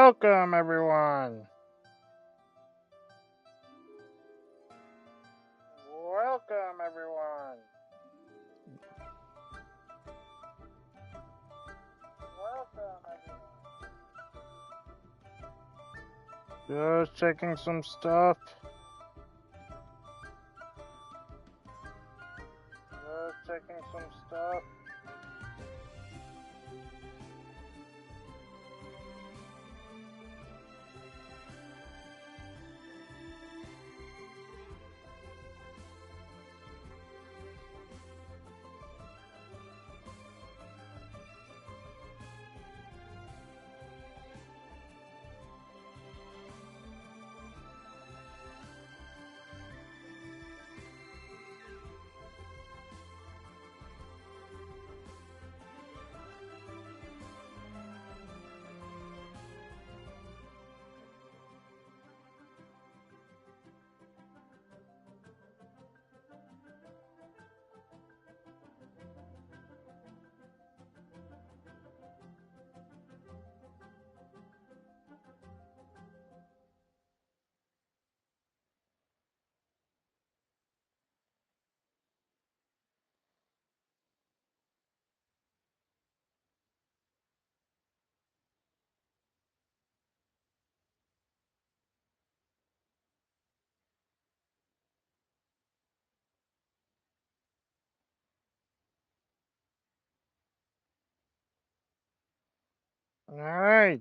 Welcome, everyone. Welcome, everyone. Welcome, everyone. Just checking some stuff. Just checking some stuff. All right.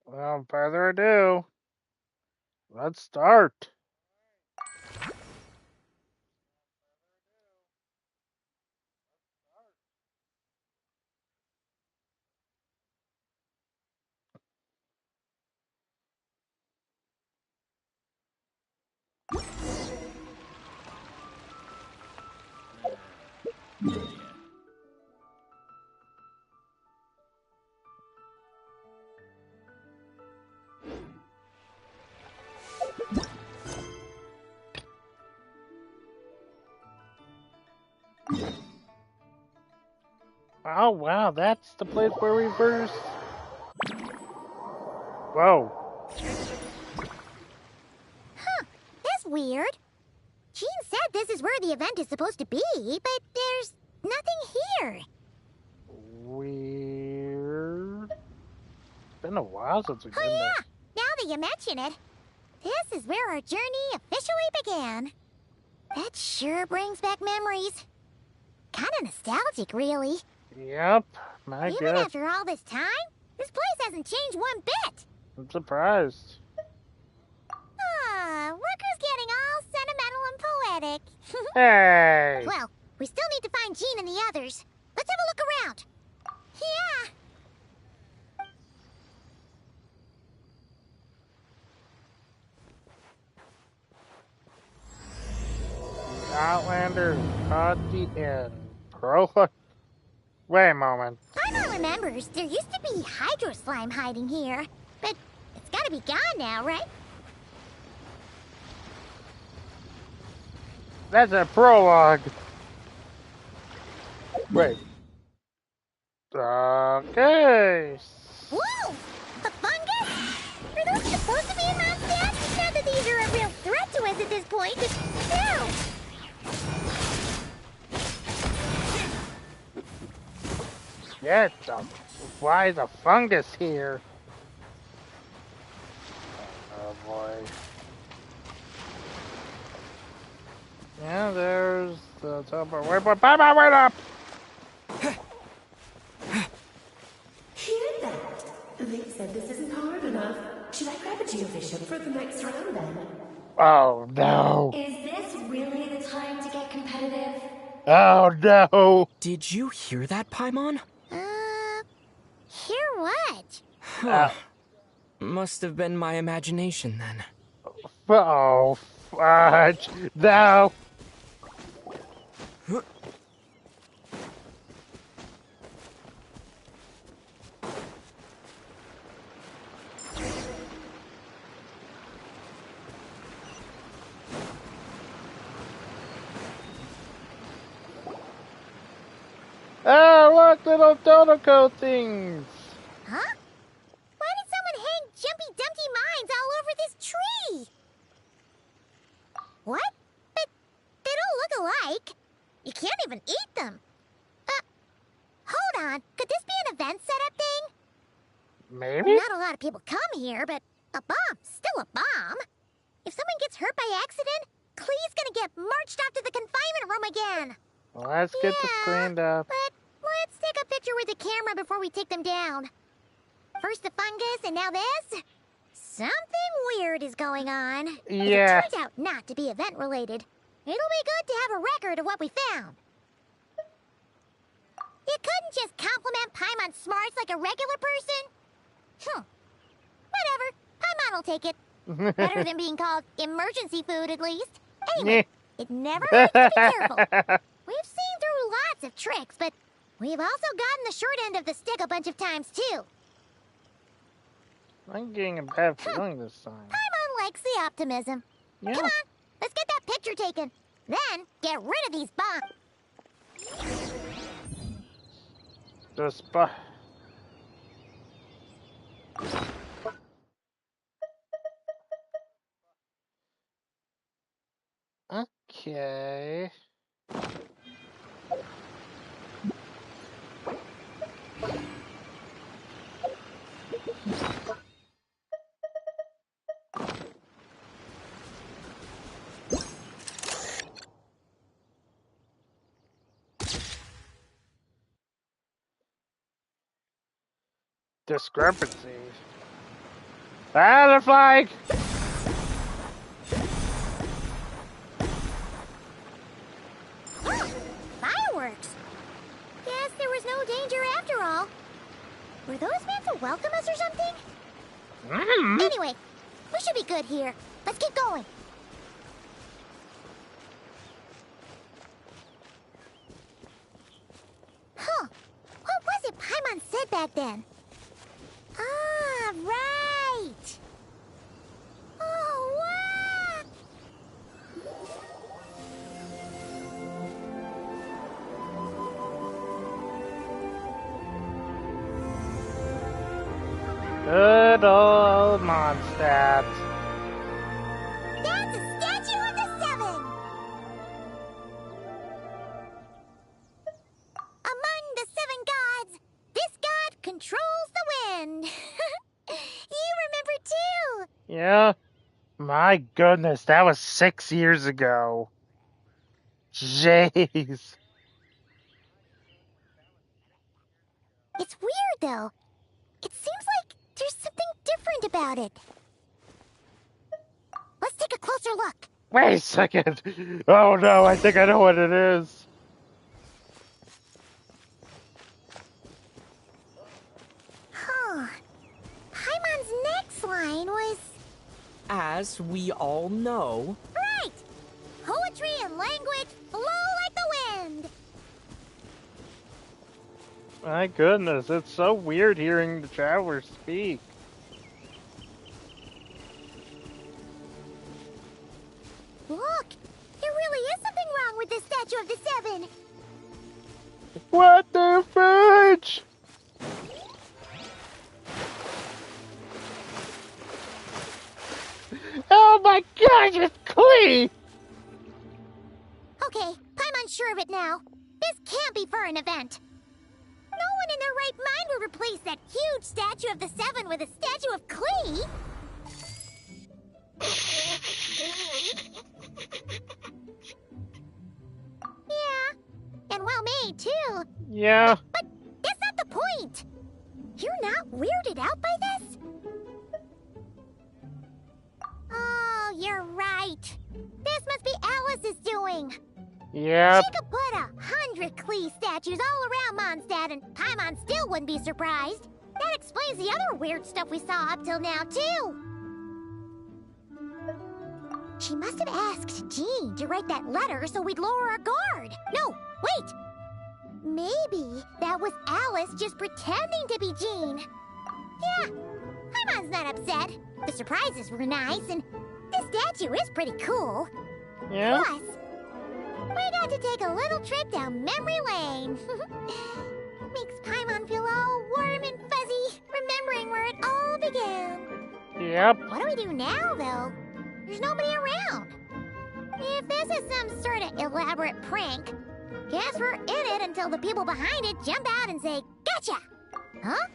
Without further ado, let's start. Oh, wow, that's the place where we first... Whoa. Huh, that's weird. Jean said this is where the event is supposed to be, but there's nothing here. Weird. It's been a while since we've been Oh, there. yeah, now that you mention it. This is where our journey officially began. That sure brings back memories. Kinda nostalgic, really. Yep, my Even guess. after all this time, this place hasn't changed one bit. I'm surprised. Rucker's getting all sentimental and poetic. Hey! Well, we still need to find Jean and the others. Let's have a look around. Yeah. Outlander, Codgy, and Prologue. Wait a moment. Paimon remembers there used to be hydro slime hiding here, but it's gotta be gone now, right? That's a prologue. Wait. Okay. Whoa! A fungus? Are those supposed to be in Mondstadt? Not that these are a real threat to us at this point, but still. Yes, why is a fungus here? Oh boy. Yeah, there's the teleport. Wait up! Hear that? They said this isn't hard enough. Should I grab a geofishing for the next round then? Oh no! Is this really the time to get competitive? Oh no! Did you hear that, Paimon? Hear what? Must have been my imagination then. Oh, fudge! No! Oh, look, little Dodoco things! Huh? and eat them. Hold on. Could this be an event setup thing? Maybe? Not a lot of people come here, but a bomb's still a bomb. If someone gets hurt by accident, Clee's gonna get marched off to the confinement room again. Let's get this cleaned up. But let's take a picture with the camera before we take them down. First the fungus, and now this? Something weird is going on. Yeah. If it turns out not to be event-related, it'll be good to have a record of what we found. You couldn't just compliment Paimon's smarts like a regular person? Whatever. Paimon will take it. Better than being called emergency food, at least. Anyway, it never hurts to be careful. We've seen through lots of tricks, but we've also gotten the short end of the stick a bunch of times, too. I'm getting a bad feeling this time. Paimon likes the optimism. Yeah. Come on, let's get that picture taken. Then, get rid of these bombs. The spot. Okay. Discrepancies. Ah, the flag! Fireworks! Guess there was no danger after all. Were those meant to welcome us or something? Anyway, we should be good here. Let's keep going. Huh. What was it Paimon said back then? Ah, right! Oh, wow! Good old Mondstadt. That's a statue of the Seven! Among the seven gods, this god controls the wind. You remember too. Yeah? My goodness, that was 6 years ago. Jeez. It's weird though. It seems like there's something different about it. Let's take a closer look. Wait a second. Oh no, I think I know what it is. Huh. Paimon's next line was... As we all know, Right! Poetry and language flow like the wind. My goodness, it's so weird hearing the travelers speak. Look! There really is something wrong with this statue of the Seven. What the fudge? Oh my gosh, it's clean! Okay, Paimon's sure of it now. This can't be for an event. No one in their right mind would replace that huge statue of the Seven with a statue of Klee. Yeah, and well made too. Yeah. But that's not the point. You're not weirded out by this? Oh, you're right. This must be Alice's doing. Yep. She could put 100 Klee statues all around Mondstadt and Paimon still wouldn't be surprised. That explains the other weird stuff we saw up till now, too. She must have asked Jean to write that letter so we'd lower our guard. No, wait! Maybe that was Alice just pretending to be Jean. Yeah, Paimon's not upset. The surprises were nice, and this statue is pretty cool. Yeah. Plus, we got to take a little trip down memory lane. Makes Paimon feel all warm and fuzzy, remembering where it all began. Yep. What do we do now, though? There's nobody around. If this is some sort of elaborate prank, Guess we're in it until the people behind it jump out and say, "Gotcha!" Huh?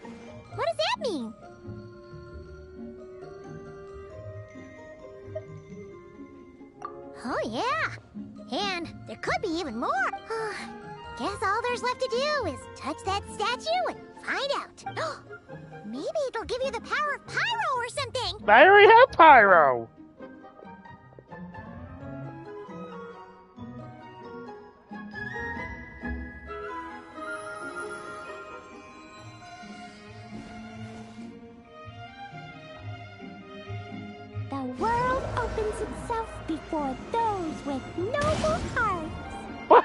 What does that mean? Oh, yeah. And there could be even more. Guess all there's left to do is touch that statue and find out. Maybe it'll give you the power of pyro or something. I already have pyro. The world opens itself before those with noble hearts. What?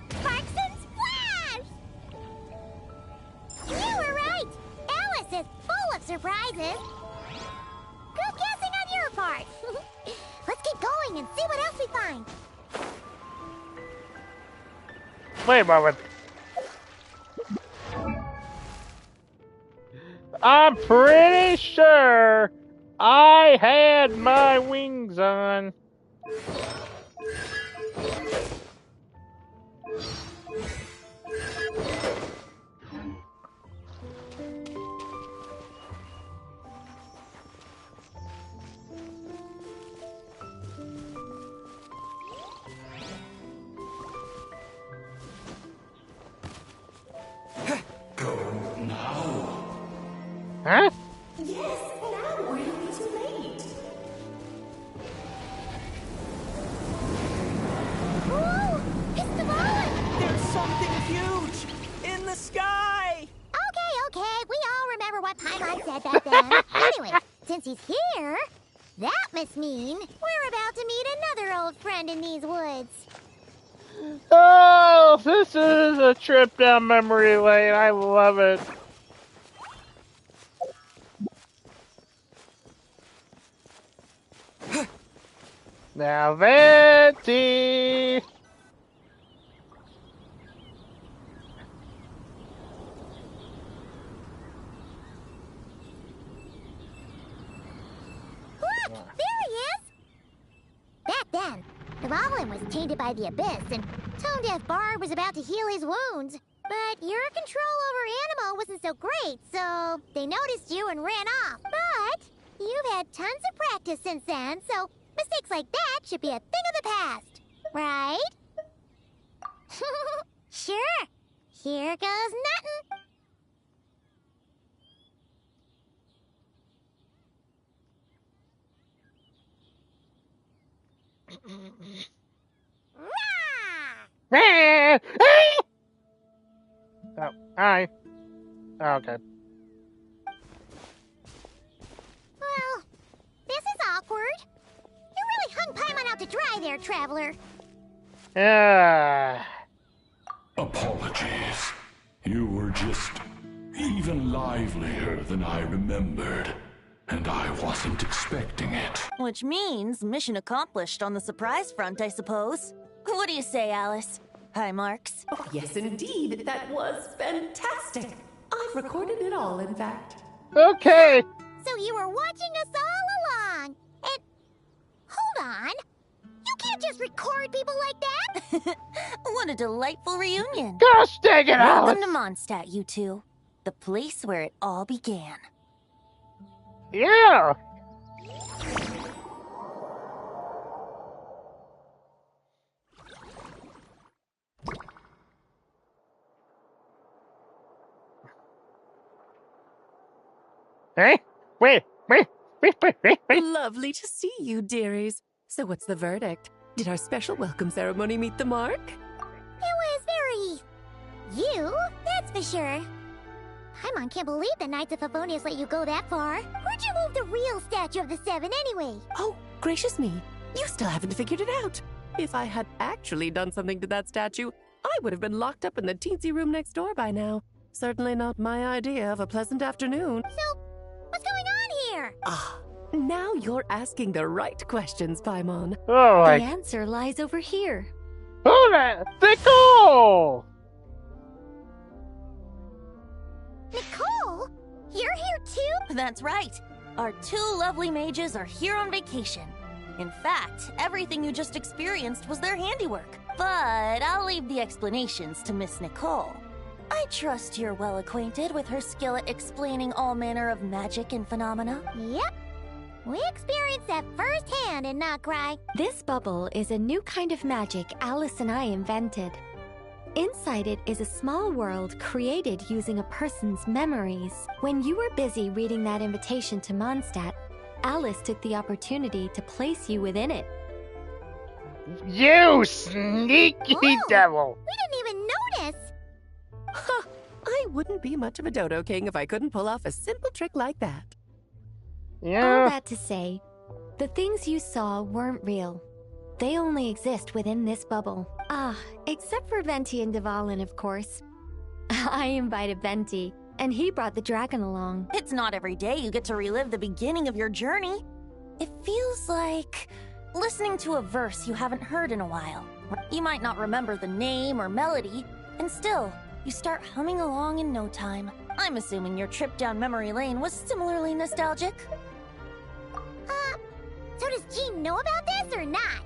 Sparks and splash! You were right. Alice is full of surprises. Good guessing on your part. Let's keep going and see what else we find. Wait a moment. I'm pretty sure I had my wings on. Huh? Yes, now or it'll be too late. Whoa! It's the ball! There's something huge in the sky! Okay, we all remember what Paimon said back then. Anyway, since he's here, that must mean we're about to meet another old friend in these woods. Oh, this is a trip down memory lane. I love it. Now, Venti! Look! There he is! Back then, the Goblin was tainted by the Abyss, and Tone Deaf Bard was about to heal his wounds. But your control over Animo wasn't so great, so they noticed you and ran off. But you've had tons of practice since then, so mistakes like that should be a thing of the past, right? Sure. Here goes nothing. Oh, hi. Oh, okay. Well, this is awkward. You really hung Paimon out to dry there, traveler. Apologies. You were just even livelier than I remembered, and I wasn't expecting it. Which means mission accomplished on the surprise front, I suppose. What do you say, Alice? Hi, Marks. Oh, yes, indeed. That was fantastic. I've recorded it all, in fact. Okay. So you were watching us all along. And hold on. You can't just record people like that. What a delightful reunion. Gosh dang it, Welcome Alex. to Mondstadt, you two. The place where it all began. Yeah. Hey, wait. Lovely to see you, dearies. So what's the verdict? Did our special welcome ceremony meet the mark? It was very... you, that's for sure. Paimon can't believe the Knights of Favonius let you go that far. Where'd you move the real statue of the Seven anyway? Oh, gracious me. You still haven't figured it out. If I had actually done something to that statue, I would have been locked up in the teensy room next door by now. Certainly not my idea of a pleasant afternoon. So, what's going on here? Ah, now you're asking the right questions, Paimon. Oh, The like, answer lies over here. Who that? Nicole! Nicole? You're here too? That's right. Our two lovely mages are here on vacation. In fact, everything you just experienced was their handiwork. But I'll leave the explanations to Miss Nicole. I trust you're well acquainted with her skill at explaining all manner of magic and phenomena. Yep. We experienced that firsthand in Knockcry. This bubble is a new kind of magic Alice and I invented. Inside it is a small world created using a person's memories. When you were busy reading that invitation to Mondstadt, Alice took the opportunity to place you within it. You sneaky Whoa. devil! We didn't even notice. Huh, I wouldn't be much of a Dodo King if I couldn't pull off a simple trick like that. All Yeah. that to say, the things you saw weren't real. They only exist within this bubble. Except for Venti and Dvalin, of course. I invited Venti, and he brought the dragon along. It's not every day you get to relive the beginning of your journey. It feels like listening to a verse you haven't heard in a while. You might not remember the name or melody, and still, you start humming along in no time. I'm assuming your trip down memory lane was similarly nostalgic. So does Jean know about this or not?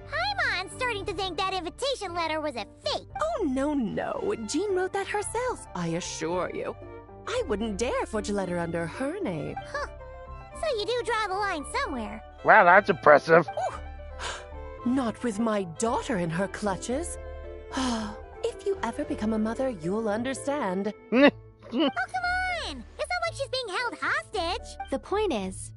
Paimon's starting to think that invitation letter was a fake. Oh, no. Jean wrote that herself, I assure you. I wouldn't dare forge a letter under her name. So you do draw the line somewhere. Wow, that's impressive. Not with my daughter in her clutches. If you ever become a mother, you'll understand. Oh, come on! It's not like she's being held hostage. The point is,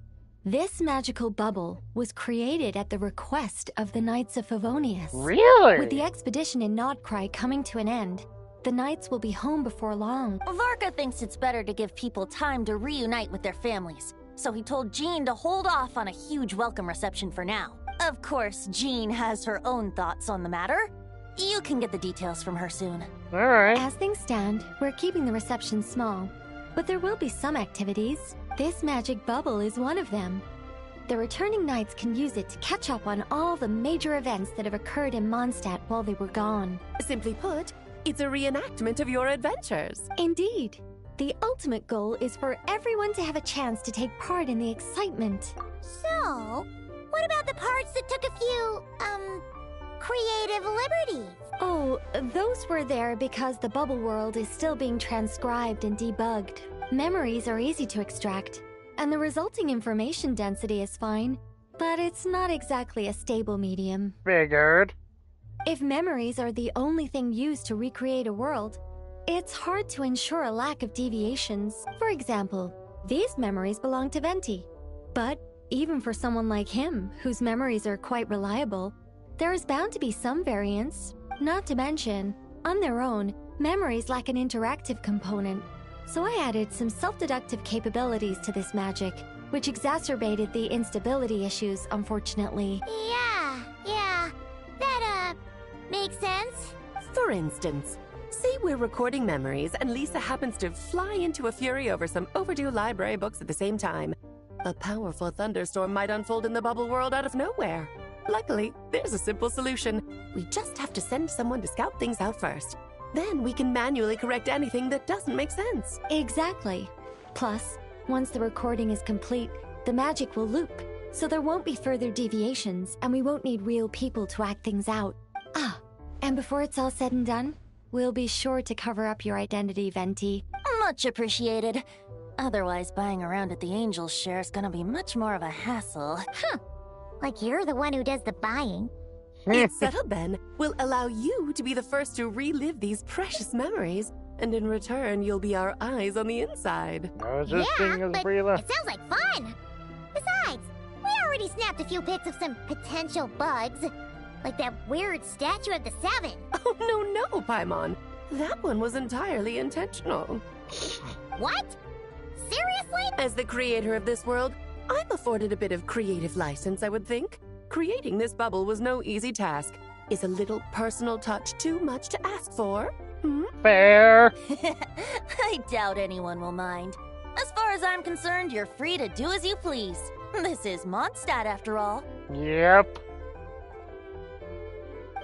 this magical bubble was created at the request of the Knights of Favonius. Really? With the expedition in Nodcry coming to an end, the Knights will be home before long. Varka thinks it's better to give people time to reunite with their families, so he told Jean to hold off on a huge welcome reception for now. Of course, Jean has her own thoughts on the matter. You can get the details from her soon. Alright. As things stand, we're keeping the reception small, but there will be some activities. This magic bubble is one of them. The returning Knights can use it to catch up on all the major events that have occurred in Mondstadt while they were gone. Simply put, it's a reenactment of your adventures. Indeed. The ultimate goal is for everyone to have a chance to take part in the excitement. So, what about the parts that took a few, creative liberties? Oh, those were there because the bubble world is still being transcribed and debugged. Memories are easy to extract, and the resulting information density is fine, but it's not exactly a stable medium. Figured. If memories are the only thing used to recreate a world, it's hard to ensure a lack of deviations. For example, these memories belong to Venti. But even for someone like him, whose memories are quite reliable, there is bound to be some variance. Not to mention, on their own, memories lack an interactive component. So I added some self-deductive capabilities to this magic, which exacerbated the instability issues, unfortunately. Yeah. That, makes sense. For instance, say we're recording memories and Lisa happens to fly into a fury over some overdue library books at the same time. A powerful thunderstorm might unfold in the bubble world out of nowhere. Luckily, there's a simple solution. We just have to send someone to scout things out first. Then we can manually correct anything that doesn't make sense. Exactly. Plus, once the recording is complete, the magic will loop, so there won't be further deviations, and we won't need real people to act things out. And before it's all said and done, we'll be sure to cover up your identity, Venti. Much appreciated. Otherwise, buying around at the Angel's share is gonna be much more of a hassle. Like you're the one who does the buying. It's settled then. We'll allow you to be the first to relive these precious memories, and in return, you'll be our eyes on the inside. I was just thinking of Brila. It sounds like fun. Besides, we already snapped a few pics of some potential bugs. Like that weird statue of the Seven. Oh, no, Paimon. That one was entirely intentional. What? Seriously? As the creator of this world, I'm afforded a bit of creative license, I would think. Creating this bubble was no easy task. Is a little personal touch too much to ask for? Fair. I doubt anyone will mind. As far as I'm concerned, you're free to do as you please. This is Mondstadt, after all. Yep.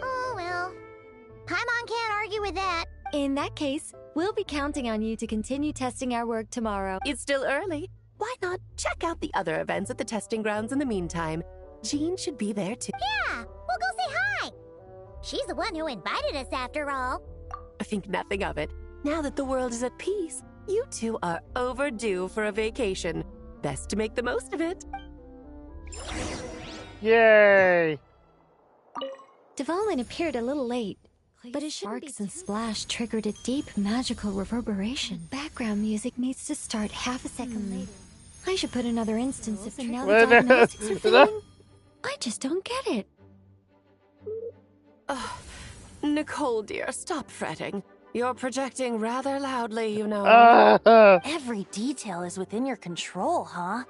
Oh, with that. In that case, we'll be counting on you to continue testing our work tomorrow. It's still early. Why not check out the other events at the testing grounds in the meantime? Jean should be there too. Yeah, we'll go say hi. She's the one who invited us after all. Think nothing of it. Now that the world is at peace, you two are overdue for a vacation. Best to make the most of it. Yay! Dvalin appeared a little late, but his sparks and splash triggered a deep magical reverberation. Background music needs to start half a second later. I should put another instance of now the diagnostics are failing. I just don't get it. Nicole, dear, stop fretting. You're projecting rather loudly, you know. Every detail is within your control, huh?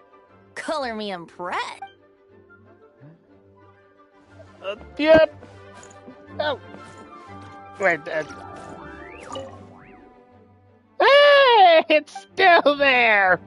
Color me impressed. Yep. Oh. Wait. Hey, it's still there.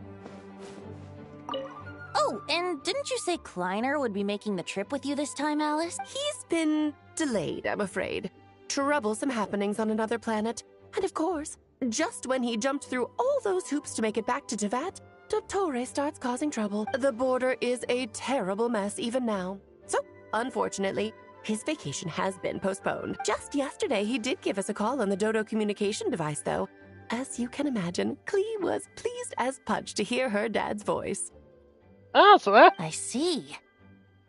Oh, and didn't you say Kleiner would be making the trip with you this time, Alice? He's been delayed, I'm afraid. Troublesome happenings on another planet. And of course, just when he jumped through all those hoops to make it back to Tevat, Dottore starts causing trouble. The border is a terrible mess even now. So, unfortunately, his vacation has been postponed. Just yesterday, he did give us a call on the Dodo communication device, though. As you can imagine, Klee was pleased as punch to hear her dad's voice. Oh, so that... I see.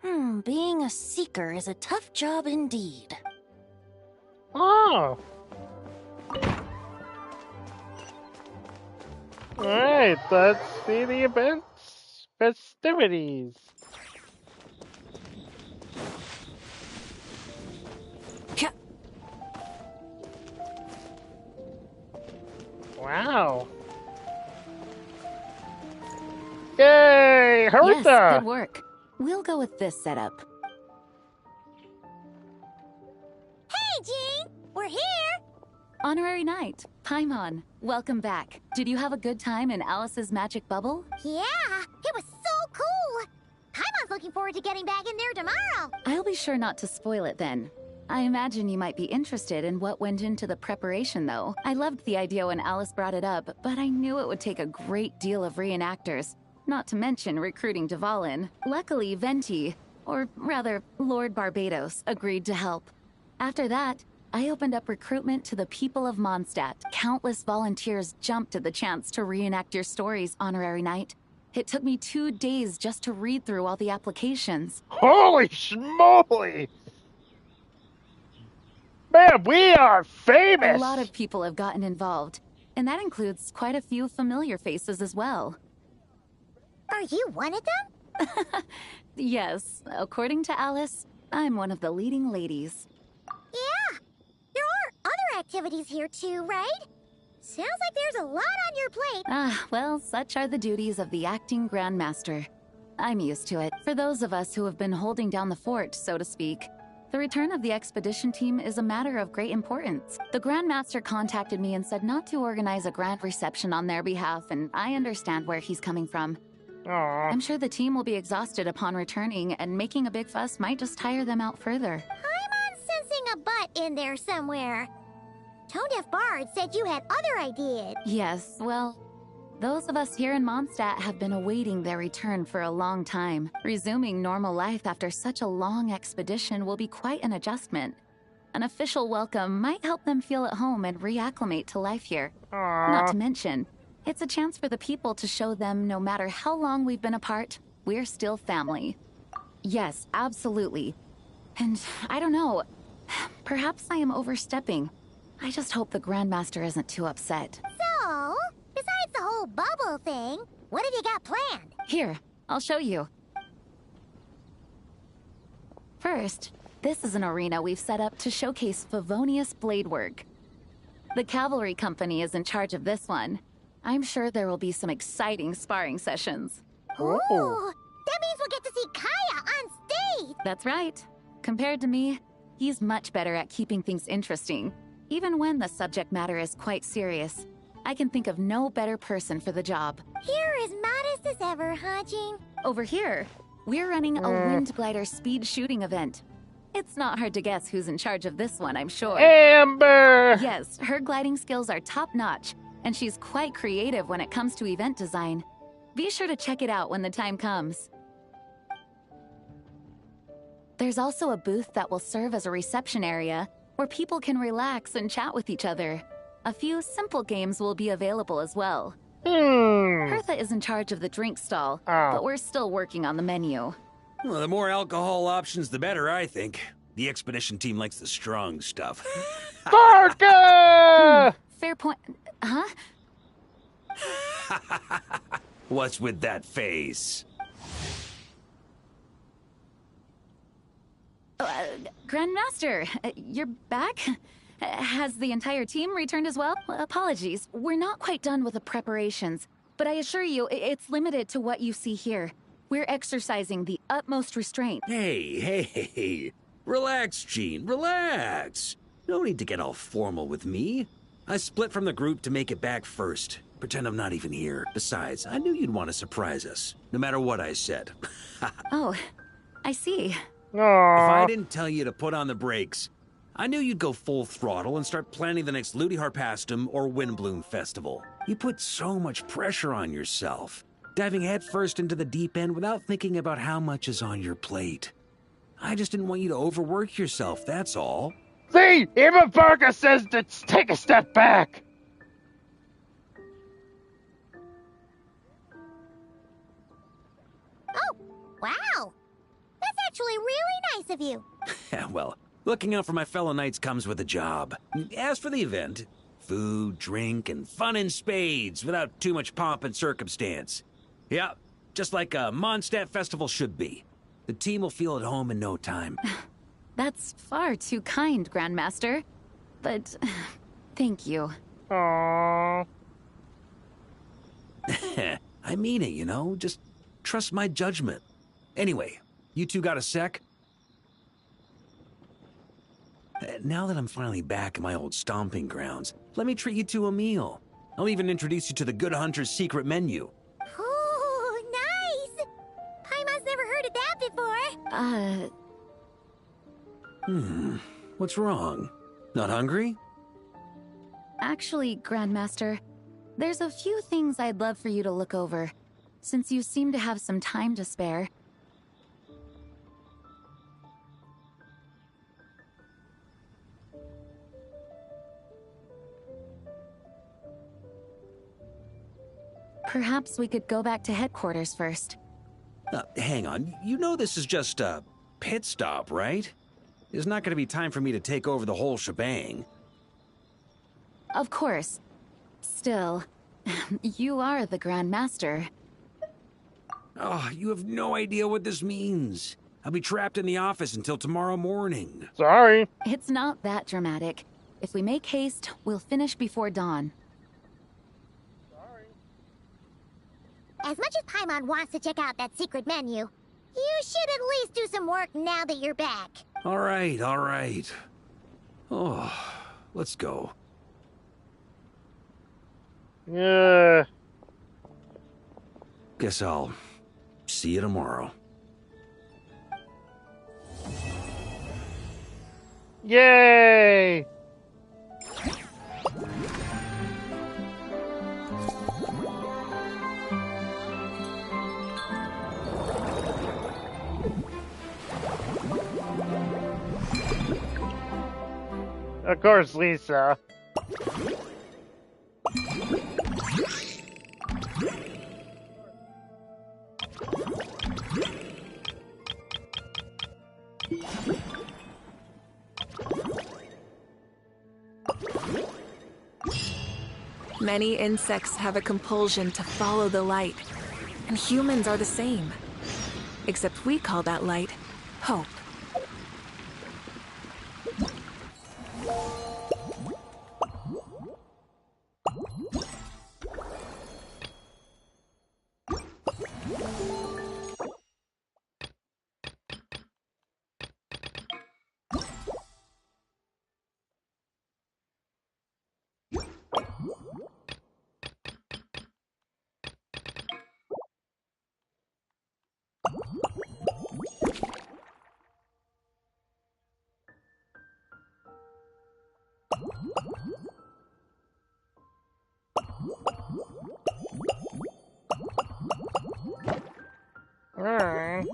Being a seeker is a tough job indeed. Oh. Alright, let's see the events. Festivities. Wow. Yay! Haruta! Yes, good work. We'll go with this setup. Hey, Jean! We're here! Honorary Knight, Paimon, welcome back. Did you have a good time in Alice's magic bubble? Yeah, it was so cool! Paimon's looking forward to getting back in there tomorrow. I'll be sure not to spoil it then. I imagine you might be interested in what went into the preparation, though. I loved the idea when Alice brought it up, but I knew it would take a great deal of reenactors, not to mention recruiting Dvalin. Luckily, Venti, or rather, Lord Barbados, agreed to help. After that, I opened up recruitment to the people of Mondstadt. Countless volunteers jumped at the chance to reenact your stories, Honorary Knight. It took me 2 days just to read through all the applications. Holy schmoly! Man, we are famous! A lot of people have gotten involved, and that includes quite a few familiar faces as well. Are you one of them? Yes, according to Alice, I'm one of the leading ladies. Yeah, there are other activities here too, right? Sounds like there's a lot on your plate. Ah, well, such are the duties of the acting Grandmaster. I'm used to it. For those of us who have been holding down the fort, so to speak, the return of the expedition team is a matter of great importance. The Grandmaster contacted me and said not to organize a grand reception on their behalf, and I understand where he's coming from. Aww. I'm sure the team will be exhausted upon returning, and making a big fuss might just tire them out further. I'm sensing a butt in there somewhere. Tone Deaf Bard said you had other ideas. Yes, well, those of us here in Mondstadt have been awaiting their return for a long time. Resuming normal life after such a long expedition will be quite an adjustment. An official welcome might help them feel at home and reacclimate to life here. Not to mention, it's a chance for the people to show them no matter how long we've been apart, we're still family. Yes, absolutely. And I don't know, perhaps I am overstepping. I just hope the Grandmaster isn't too upset. So, besides the whole bubble thing, what have you got planned? Here, I'll show you. First, this is an arena we've set up to showcase Favonius blade work. The Cavalry Company is in charge of this one. I'm sure there will be some exciting sparring sessions. Ooh, that means we'll get to see Kaya on stage! That's right. Compared to me, he's much better at keeping things interesting, even when the subject matter is quite serious. I can think of no better person for the job. You're as modest as ever, huh, Jean? Over here, we're running a wind glider speed shooting event. It's not hard to guess who's in charge of this one, I'm sure. Amber! Yes, her gliding skills are top-notch, and she's quite creative when it comes to event design. Be sure to check it out when the time comes. There's also a booth that will serve as a reception area where people can relax and chat with each other. A few simple games will be available as well. Hertha is in charge of the drink stall, but we're still working on the menu. Well, the more alcohol options, the better, I think. The expedition team likes the strong stuff. Barca! Fair point. Huh? What's with that face? Grandmaster, you're back? Has the entire team returned as well? Apologies, we're not quite done with the preparations, but I assure you, it's limited to what you see here. We're exercising the utmost restraint. Hey. Relax, Jean, relax. No need to get all formal with me. I split from the group to make it back first. Pretend I'm not even here. Besides, I knew you'd want to surprise us, no matter what I said. Oh, I see. If I didn't tell you to put on the brakes, I knew you'd go full throttle and start planning the next Ludi Harpastum or Windbloom Festival. You put so much pressure on yourself, diving headfirst into the deep end without thinking about how much is on your plate. I just didn't want you to overwork yourself, that's all. See, even Barca says to take a step back. Oh, wow. That's actually really nice of you. Yeah, well, looking out for my fellow knights comes with a job. As for the event, food, drink, and fun in spades without too much pomp and circumstance. Yeah, just like a Mondstadt festival should be. The team will feel at home in no time. That's far too kind, Grandmaster. But thank you. Aww. I mean it, you know? Just trust my judgment. Anyway, you two got a sec? Now that I'm finally back in my old stomping grounds, let me treat you to a meal. I'll even introduce you to the Good Hunter's secret menu. Oh, nice! Paimon's never heard of that before. What's wrong? Not hungry? Actually, Grandmaster, there's a few things I'd love for you to look over, since you seem to have some time to spare. Perhaps we could go back to headquarters first. Hang on. You know this is just a pit stop, right? There's not going to be time for me to take over the whole shebang. Of course. Still, you are the Grand Master. Oh, you have no idea what this means. I'll be trapped in the office until tomorrow morning. Sorry. It's not that dramatic. If we make haste, we'll finish before dawn. As much as Paimon wants to check out that secret menu, you should at least do some work now that you're back. All right. Oh, let's go. Yeah. Guess I'll see you tomorrow. Yay! Of course, Lisa. Many insects have a compulsion to follow the light, and humans are the same. Except we call that light hope. Alright.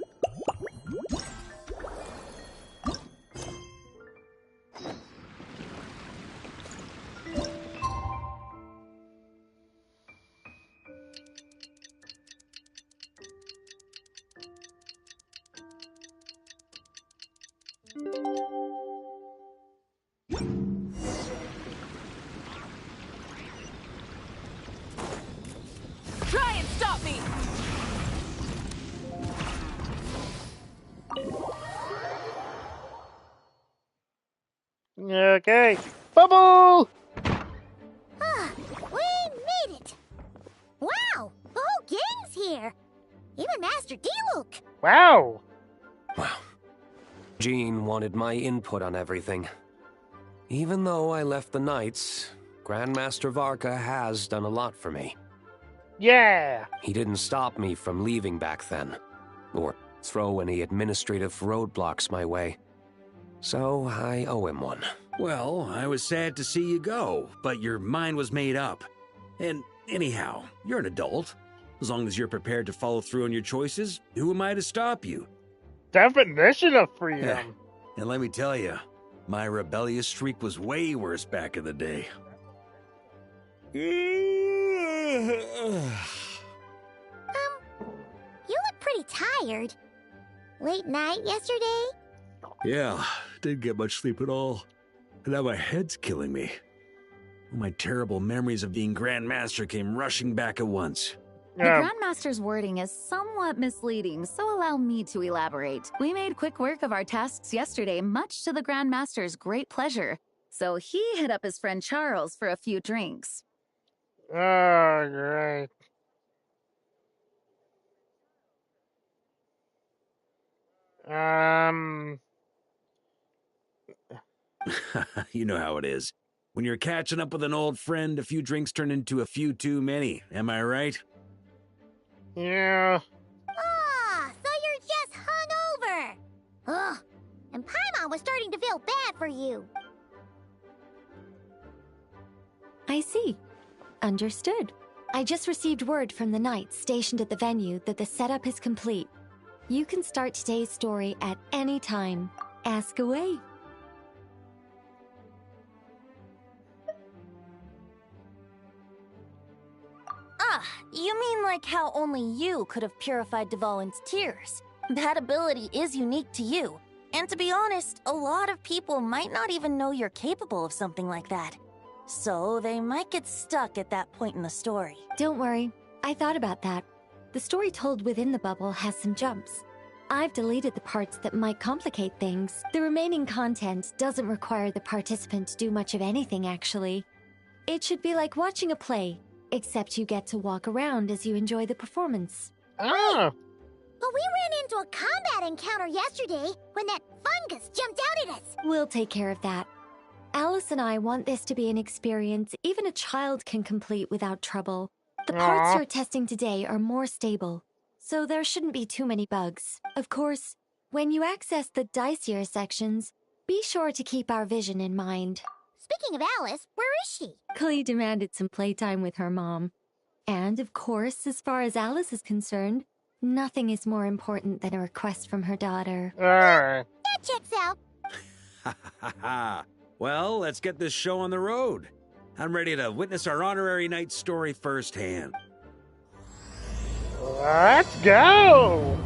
Try and stop me! Okay. Bubble! Ah, we made it! Wow, the whole gang's here! Even Master Diluc! Wow! Wow. Jean wanted my input on everything. Even though I left the Knights, Grandmaster Varka has done a lot for me. Yeah! He didn't stop me from leaving back then, or throw any administrative roadblocks my way. So I owe him one. Well, I was sad to see you go, but your mind was made up. And anyhow, you're an adult. As long as you're prepared to follow through on your choices, who am I to stop you? Definition of freedom. And let me tell you, my rebellious streak was way worse back in the day. You look pretty tired. Late night yesterday? Yeah, didn't get much sleep at all. And now my head's killing me. All my terrible memories of being Grandmaster came rushing back at once. The Grandmaster's wording is somewhat misleading, so allow me to elaborate. We made quick work of our tasks yesterday, much to the Grandmaster's great pleasure. So he hit up his friend Charles for a few drinks. Oh, great. You know how it is. When you're catching up with an old friend, a few drinks turn into a few too many. Am I right? Yeah. Ah, so you're just hungover! Ugh, and Paimon was starting to feel bad for you. I see. Understood. I just received word from the knights stationed at the venue that the setup is complete. You can start today's story at any time. Ask away. Ah, you mean like how only you could have purified Dvalin's tears? That ability is unique to you. And to be honest, a lot of people might not even know you're capable of something like that. So they might get stuck at that point in the story. Don't worry. I thought about that. The story told within the bubble has some jumps. I've deleted the parts that might complicate things. The remaining content doesn't require the participant to do much of anything, actually. It should be like watching a play, except you get to walk around as you enjoy the performance. Oh. But we ran into a combat encounter yesterday when that fungus jumped out at us. We'll take care of that. Alice and I want this to be an experience even a child can complete without trouble. The parts you're testing today are more stable, so there shouldn't be too many bugs. Of course, when you access the dicier sections, be sure to keep our vision in mind. Speaking of Alice, where is she? Klee demanded some playtime with her mom. And of course, as far as Alice is concerned, nothing is more important than a request from her daughter. Alright. That checks out. Ha ha ha. Well, let's get this show on the road. I'm ready to witness our honorary knight story firsthand. Let's go!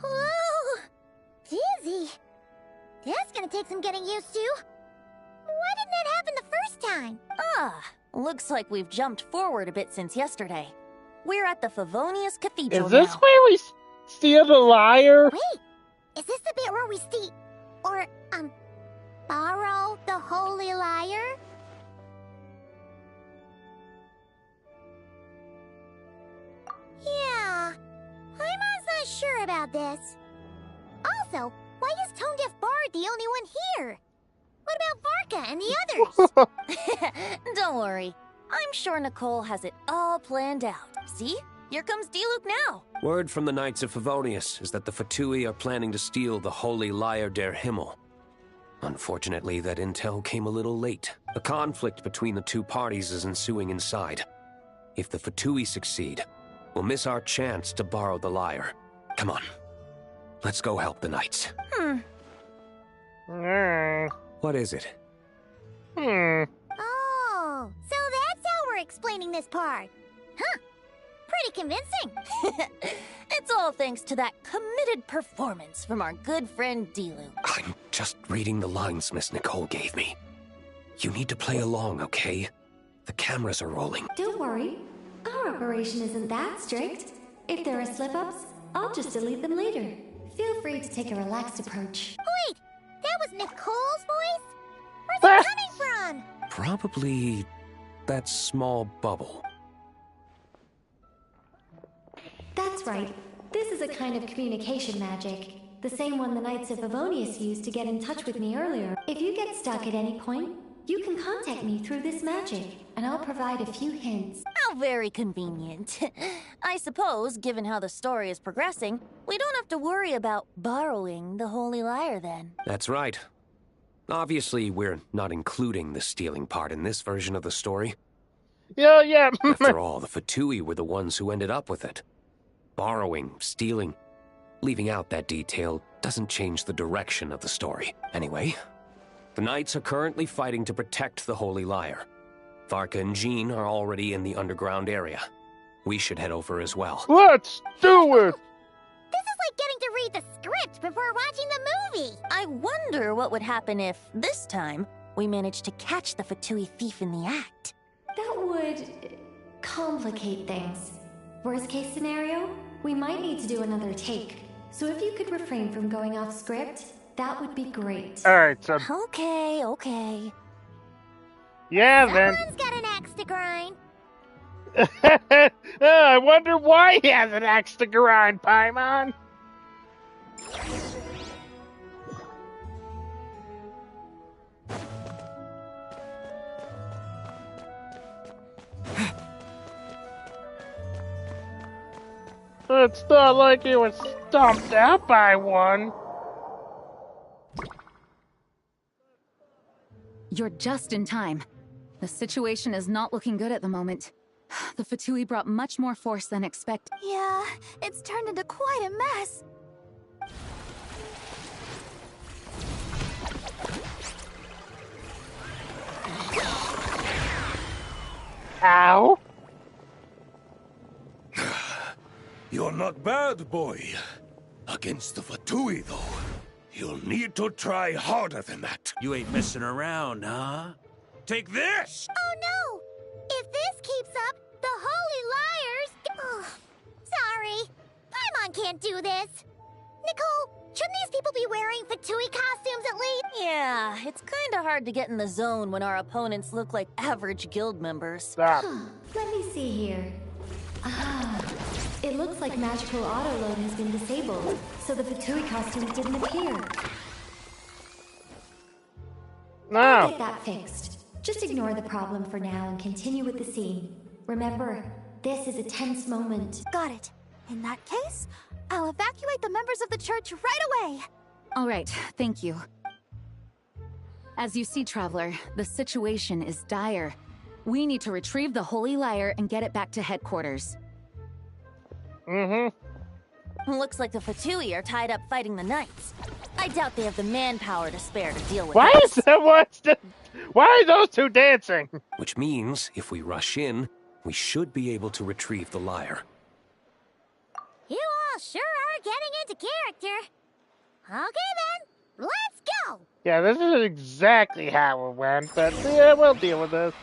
Whoa! Dizzy. That's gonna take some getting used to. Why didn't that happen the first time? Ah, looks like we've jumped forward a bit since yesterday. We're at the Favonius Cathedral Is this now. where we steal the lyre? Wait, is this the bit where we borrow the holy lyre? Yeah, about this. Also, why is Tone Deaf Bard the only one here? What about Varka and the others? Don't worry. I'm sure Nicole has it all planned out. See? Here comes Diluc now. Word from the Knights of Favonius is that the Fatui are planning to steal the Holy Lyre der Himmel. Unfortunately, that intel came a little late. A conflict between the two parties is ensuing inside. If the Fatui succeed, we'll miss our chance to borrow the lyre. Come on. Let's go help the Knights. What is it? Oh, so that's how we're explaining this part. Huh. Pretty convincing. It's all thanks to that committed performance from our good friend Diluc. I'm just reading the lines Miss Nicole gave me. You need to play along, okay? The cameras are rolling. Don't worry. Our operation isn't that strict. If there are slip-ups, I'll just delete them later. Feel free to take a relaxed approach. Wait, that was Nicole's voice? Where's it coming from? Probably that small bubble. That's right. This is a kind of communication magic. The same one the Knights of Favonius used to get in touch with me earlier. If you get stuck at any point, you can contact me through this magic, and I'll provide a few hints. How very convenient. I suppose, given how the story is progressing, we don't have to worry about borrowing the Holy Lyre then. That's right. Obviously, we're not including the stealing part in this version of the story. Yeah. After all, the Fatui were the ones who ended up with it. Borrowing, stealing, leaving out that detail doesn't change the direction of the story. Anyway, the Knights are currently fighting to protect the Holy Lyre. Varka and Jean are already in the underground area. We should head over as well. Let's do it! This is like getting to read the script before watching the movie. I wonder what would happen if, this time, we managed to catch the Fatui thief in the act. That would complicate things. Worst case scenario, we might need to do another take. So if you could refrain from going off script, that would be great. Alright, so... Okay. Yeah, then... Someone's got an axe to grind. I wonder why he has an axe to grind, Paimon. It's not like he was stomped out by one. You're just in time. The situation is not looking good at the moment. The Fatui brought much more force than expected. Yeah, it's turned into quite a mess. Ow. You're not bad, boy. Against the Fatui, though, you'll need to try harder than that. You ain't messing around, huh? Take this! Oh no! If this keeps up, the Holy Lyres... Oh, sorry. Paimon can't do this. Nicole, shouldn't these people be wearing Fatui costumes at least? Yeah, it's kinda hard to get in the zone when our opponents look like average guild members. Stop. Let me see here. It looks like magical autoload has been disabled, so the Fatui costumes didn't appear. I'll get that fixed. Just ignore the problem for now and continue with the scene. Remember, this is a tense moment. Got it. In that case, I'll evacuate the members of the church right away. All right, thank you. As you see, Traveler, the situation is dire. We need to retrieve the Holy Lyre and get it back to headquarters. Looks like the Fatui are tied up fighting the Knights. I doubt they have the manpower to spare to deal with Why us. is that? Why are those two dancing? Which means, if we rush in, we should be able to retrieve the lyre. You all sure are getting into character. Okay then, let's go! Yeah, this is exactly how it went, but yeah, we'll deal with this.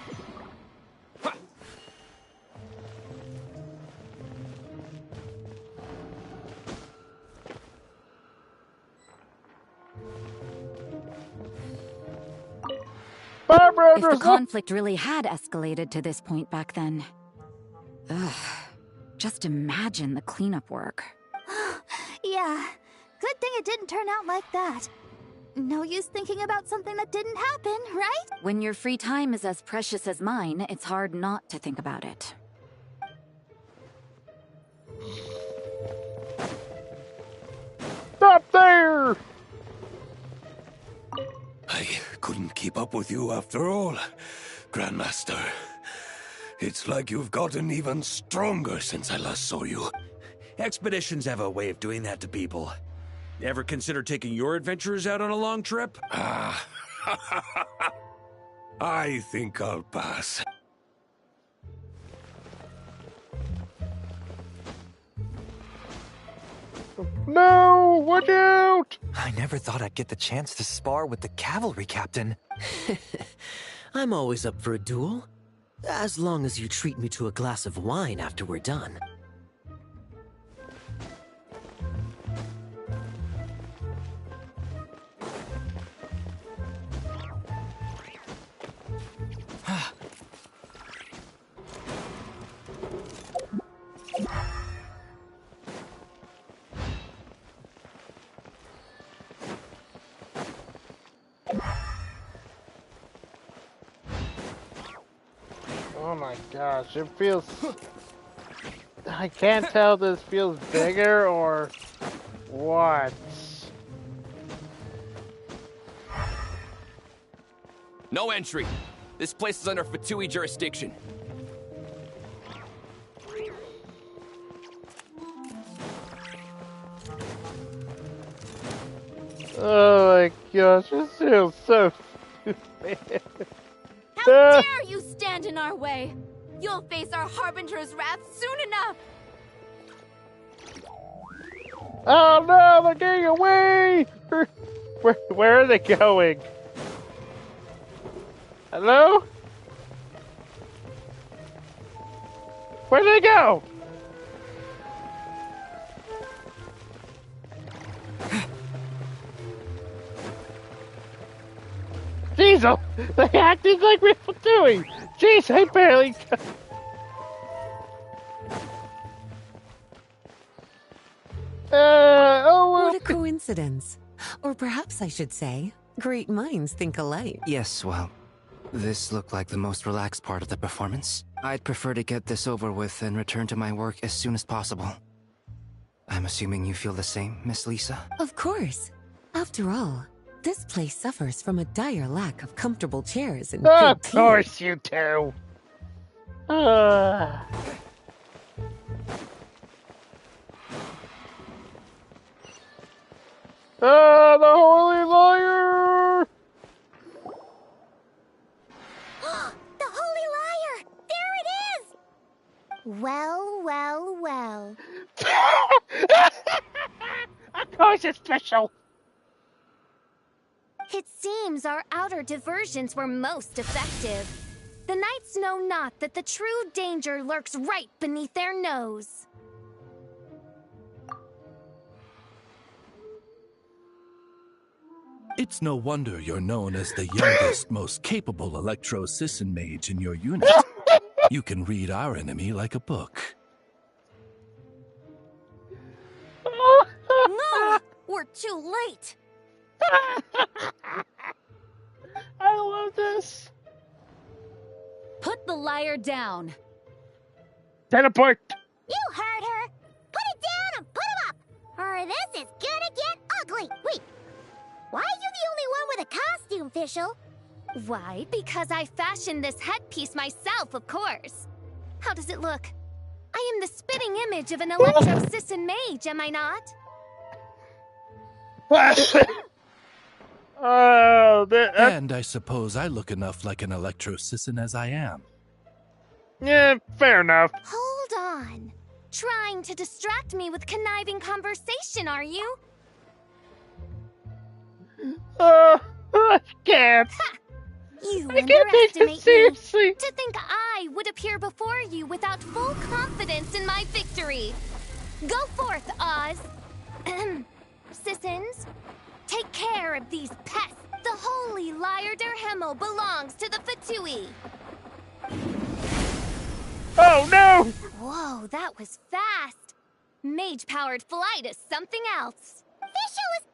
If the conflict really had escalated to this point back then. Ugh. Just imagine the cleanup work. Yeah, Yeah, good thing it didn't turn out like that. No use thinking about something that didn't happen, right? When your free time is as precious as mine, it's hard not to think about it. Stop there! I couldn't keep up with you after all, Grandmaster. It's like you've gotten even stronger since I last saw you. Expeditions have a way of doing that to people. Ever consider taking your adventurers out on a long trip? Ah, I think I'll pass. No! Watch out! I never thought I'd get the chance to spar with the cavalry captain. I'm always up for a duel. As long as you treat me to a glass of wine after we're done. Oh my gosh, it feels... I can't tell if this feels bigger or what. No entry. This place is under Fatui jurisdiction. Oh my gosh, this feels so stupid. How dare you stand in our way! You'll face our Harbinger's wrath soon enough! Oh no, they're getting away! Where are they going? Hello? Where'd they go? Jeez, they acted like we were doing. Jeez, I barely. What a coincidence. Or perhaps I should say, great minds think alike. Yes, well, this looked like the most relaxed part of the performance. I'd prefer to get this over with and return to my work as soon as possible. I'm assuming you feel the same, Miss Lisa? Of course. After all, this place suffers from a dire lack of comfortable chairs and Of good course you do. The Holy Liar! The Holy Liar! There it is! Well, well, well. Of course it's special. It seems our outer diversions were most effective. The knights know not that the true danger lurks right beneath their nose. It's no wonder you're known as the youngest, most capable electro-Sisson mage in your unit. You can read our enemy like a book. No! We're too late! I love this. Put the liar down. Teleport. You heard her. Put it down and put him up, or this is gonna get ugly. Wait, why are you the only one with a costume, Fischl? Why? Because I fashioned this headpiece myself, of course. How does it look? I am the spitting image of an electro-Sisson mage, am I not? And I suppose I look enough like an electro-Sisson as I am. Yeah, fair enough. Hold on. Trying to distract me with conniving conversation, are you? I can't. Ha! You I can't take this underestimate seriously. me. To think I would appear before you without full confidence in my victory. Go forth, Oz. Sissons, take care of these pests. The Holy Liar der Himmel belongs to the Fatui. Oh no! Whoa, that was fast. Mage-powered flight is something else. Fischl is...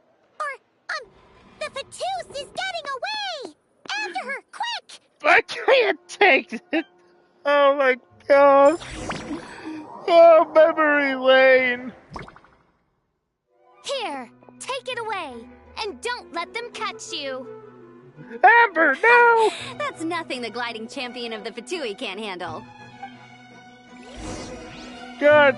the Fatous is getting away! After her, quick! I can't take it! Oh my gosh! Oh, memory lane! Here, take it away, and don't let them catch you. Amber, no! That's nothing the gliding champion of the Fatui can't handle. Good.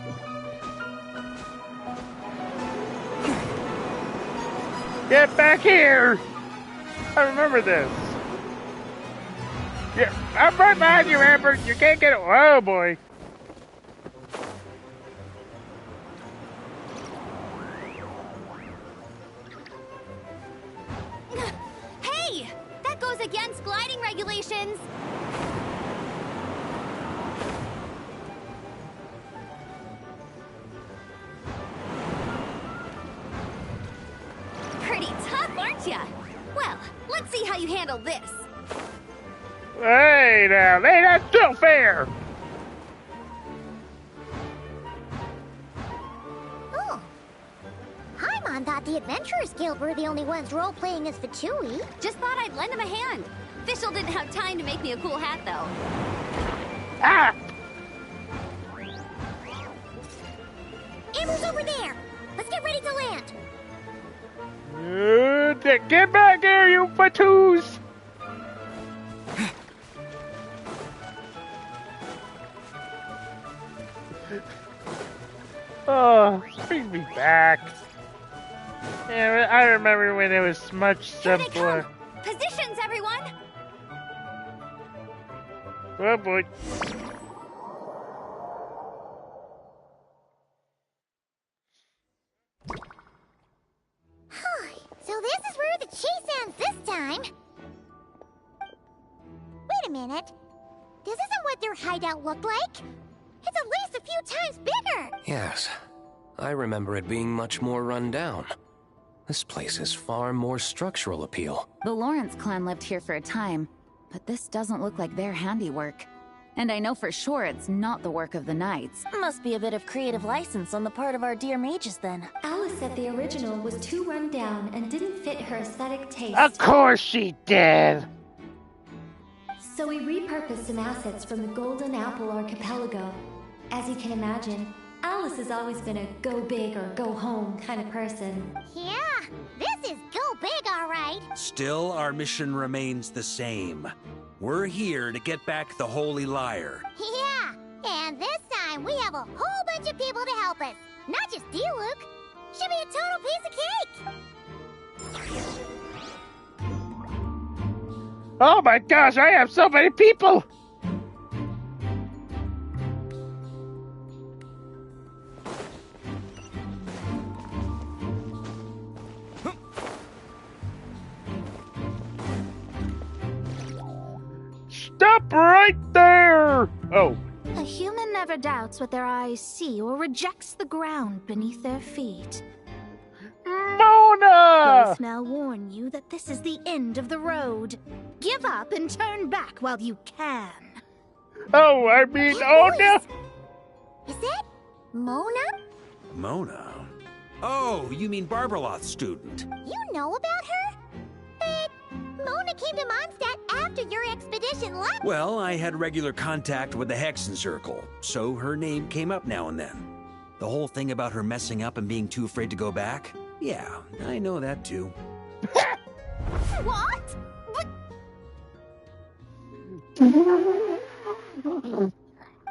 Get back here! I remember this. Yeah, I'm right behind you, Amber. You can't get it. Oh boy. Hey! That goes against gliding regulations! Pretty tough, aren't ya? Well, let's see how you handle this. Hey now, hey, that's still fair! Oh. Paimon thought the Adventurers Guild were the only ones role-playing as Fatui. Just thought I'd lend him a hand. Fischl didn't have time to make me a cool hat, though. Ah! Amber's over there! Let's get ready to land! Get back here, you Fatous! Oh, bring me back. Yeah, I remember when it was much simpler. Positions, everyone! Oh boy. So this is where the chase ends this time. Wait a minute. This isn't what their hideout looked like. It's at least a few times bigger. Yes. I remember it being much more run down. This place has far more structural appeal. The Lawrence clan lived here for a time, but this doesn't look like their handiwork. And I know for sure it's not the work of the knights. Must be a bit of creative license on the part of our dear mages, then. Alice said the original was too run down and didn't fit her aesthetic taste. Of course she did! So we repurposed some assets from the Golden Apple Archipelago. As you can imagine, Alice has always been a go big or go home kind of person. Yeah, this is go big, all right. Still, our mission remains the same. We're here to get back the Holy Lyre. Yeah, and this time we have a whole bunch of people to help us. Not just Diluc. Should be a total piece of cake. Oh my gosh, I have so many people! Stop right there! Oh. A human never doubts what their eyes see or rejects the ground beneath their feet. Mona! Both now warn you that this is the end of the road. Give up and turn back while you can. Oh, I mean, oh no! Is it Mona? Mona? Oh, you mean Barbarloth's student. You know about her? But Mona came to Mondstadt after your expedition left. Well, I had regular contact with the Hexen Circle, so her name came up now and then. The whole thing about her messing up and being too afraid to go back? Yeah, I know that too. What?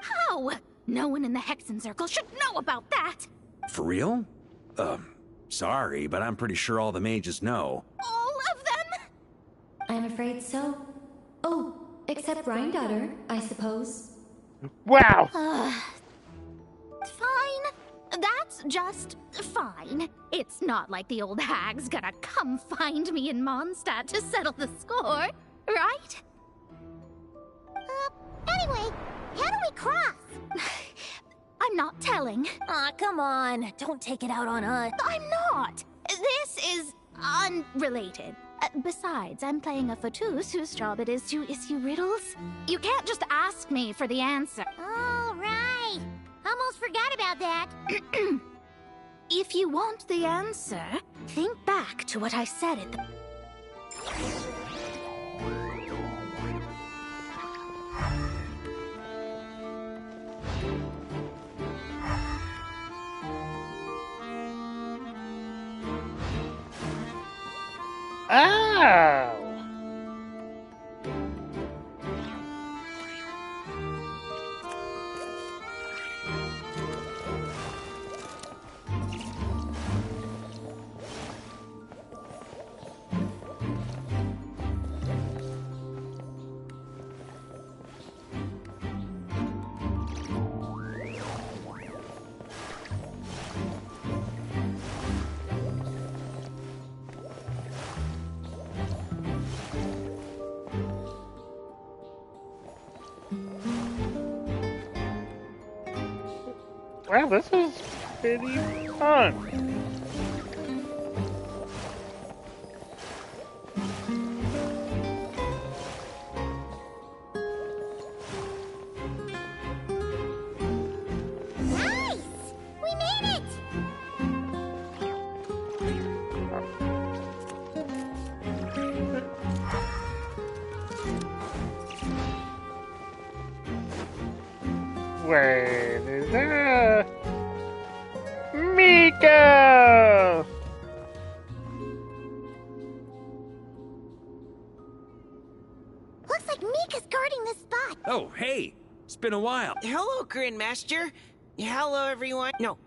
How? No one in the Hexen Circle should know about that! For real? Sorry, but I'm pretty sure all the mages know. All of them? I'm afraid so. Oh, except Rhindaughter, I suppose. Wow! Fine. That's just fine. It's not like the old hag's gonna come find me in Mondstadt to settle the score, right? Anyway, how do we cross? I'm not telling. Aw, come on. Don't take it out on us. I'm not. This is unrelated. Besides, I'm playing a Fatous whose job it is to issue riddles. You can't just ask me for the answer. All right. Almost forgot about that. If you want the answer, think back to what I said at the... Ow! Wow, this is pretty fun. Nice! We made it! Wait, is there a... Miko! Looks like Mika's guarding this spot. Oh, hey! It's been a while. Hello, Grandmaster. Hello, everyone. No.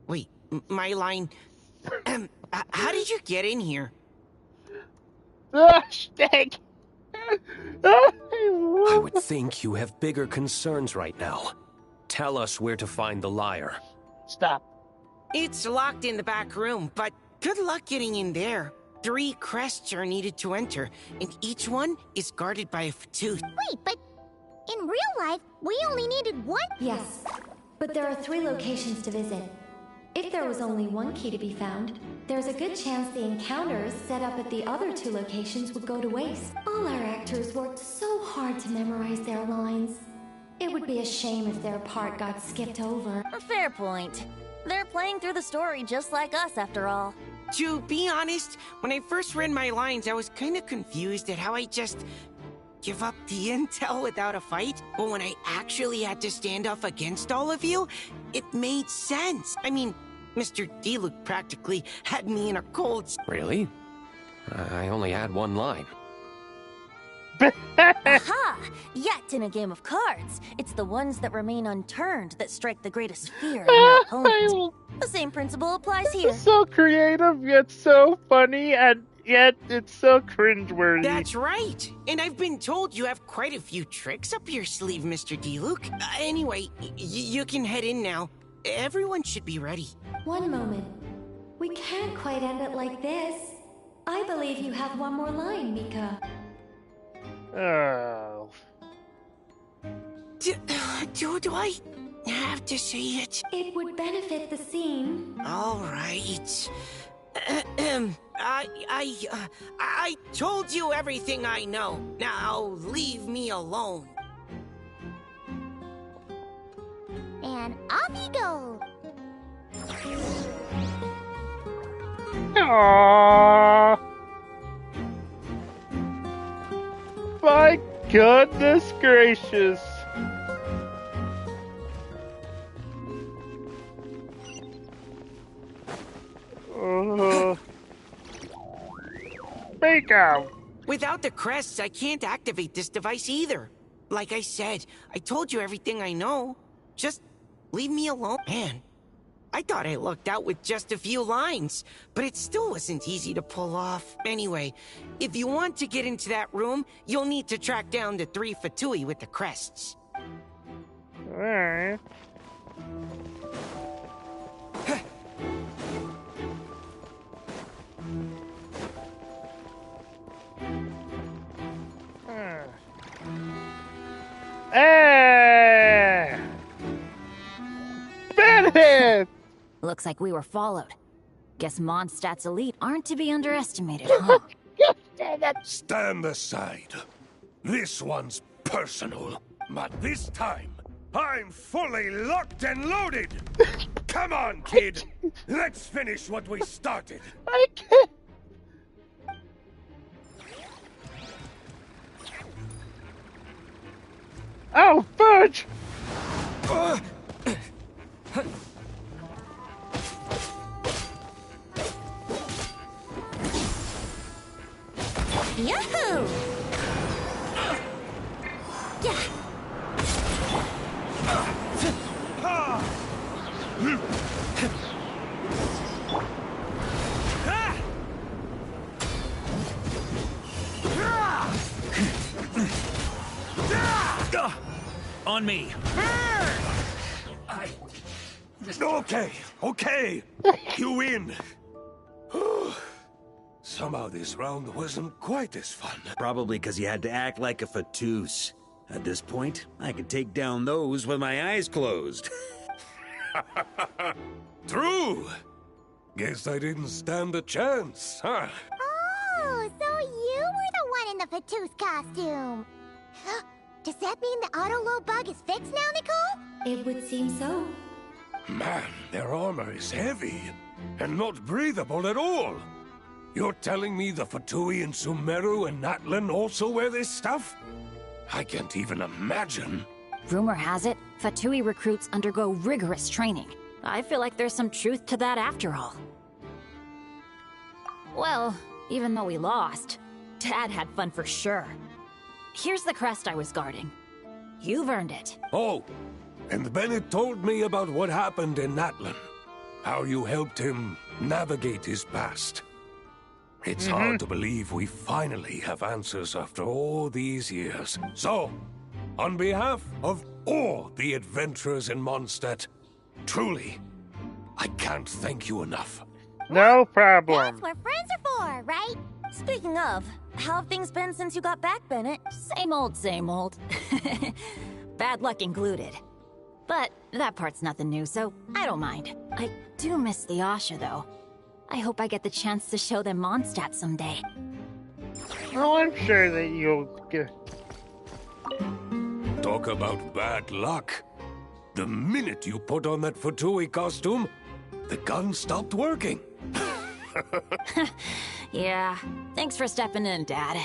Wait, my line. How did you get in here? Steak! I would think you have bigger concerns right now. Tell us where to find the liar. Stop. It's locked in the back room, but good luck getting in there. 3 crests are needed to enter, and each one is guarded by a fatooth. Wait, but in real life, we only needed one? Yes, but there are 3 locations to visit. If there was only one key to be found, there's a good chance the encounters set up at the other 2 locations would go to waste. All our actors worked so hard to memorize their lines. It would be a shame if their part got skipped over. A fair point. They're playing through the story just like us, after all. To be honest, when I first read my lines, I was kind of confused at how I just give up the intel without a fight. But when I actually had to stand off against all of you, it made sense. I mean, Mr. D-Luke practically had me in a cold... Really? I only had one line. Aha! Yet in a game of cards, it's the ones that remain unturned that strike the greatest fear in your opponent. The same principle applies here. It's so creative, yet so funny, and yet it's so cringeworthy. That's right! And I've been told you have quite a few tricks up your sleeve, Mr. D-Luke. Anyway, you can head in now. Everyone should be ready. One moment. We can't quite end it like this. I believe you have one more line, Mika. Oh. Do I have to say it? It would benefit the scene. All right. I told you everything I know. Now leave me alone. And off you go. Aww. My goodness gracious. Miko! Without the crests, I can't activate this device either. Like I said, I told you everything I know. Just leave me alone. Man, I thought I lucked out with just a few lines, but it still wasn't easy to pull off. Anyway, if you want to get into that room, you'll need to track down the 3 Fatui with the crests. Alright. Hey! Bandit! Looks like we were followed. Guess Mondstadt's elite aren't to be underestimated, huh? Stand aside. This one's personal. But this time, I'm fully locked and loaded! Come on, kid! Let's finish what we started! I can't! Oh, fudge! Yahoo! Yeah. On me. Okay. You win. Somehow this round wasn't quite as fun. Probably because you had to act like a fatous. At this point, I could take down those with my eyes closed. True. Guess I didn't stand a chance, huh? Oh, so you were the one in the Fatous costume. Does that mean the auto-load bug is fixed now, Nicole? It would seem so. Man, their armor is heavy and not breathable at all. You're telling me the Fatui in Sumeru and Natlan also wear this stuff? I can't even imagine. Rumor has it, Fatui recruits undergo rigorous training. I feel like there's some truth to that after all. Well, even though we lost, Dad had fun for sure. Here's the crest I was guarding. You've earned it. Oh, and Bennett told me about what happened in Natlan. How you helped him navigate his past. It's hard to believe we finally have answers after all these years. So, on behalf of all the adventurers in Mondstadt, truly, I can't thank you enough. No problem. That's what friends are for, right? Speaking of, how have things been since you got back, Bennett? Same old, same old. Bad luck included. But that part's nothing new, so I don't mind. I do miss the Asha, though. I hope I get the chance to show them Mondstadt someday. Well, I'm sure that you'll get... Talk about bad luck. The minute you put on that Fatui costume, the gun stopped working. Yeah, thanks for stepping in, Dad.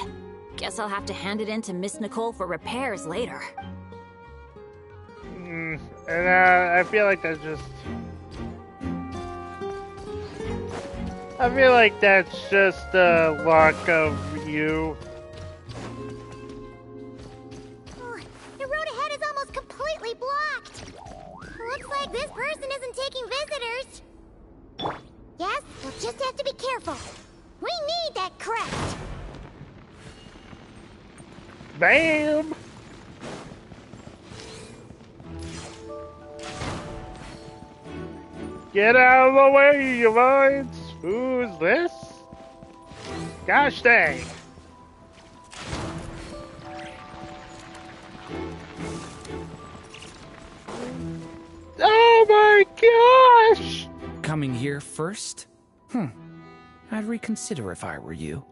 Guess I'll have to hand it in to Miss Nicole for repairs later. And I feel like that's just... I feel like that's just luck of you. The road ahead is almost completely blocked. Looks like this person isn't taking visitors. Yes, we'll just have to be careful. We need that crest. Bam! Get out of the way, you vines! Who's this? Gosh dang! Oh my gosh! Coming here first? I'd reconsider if I were you.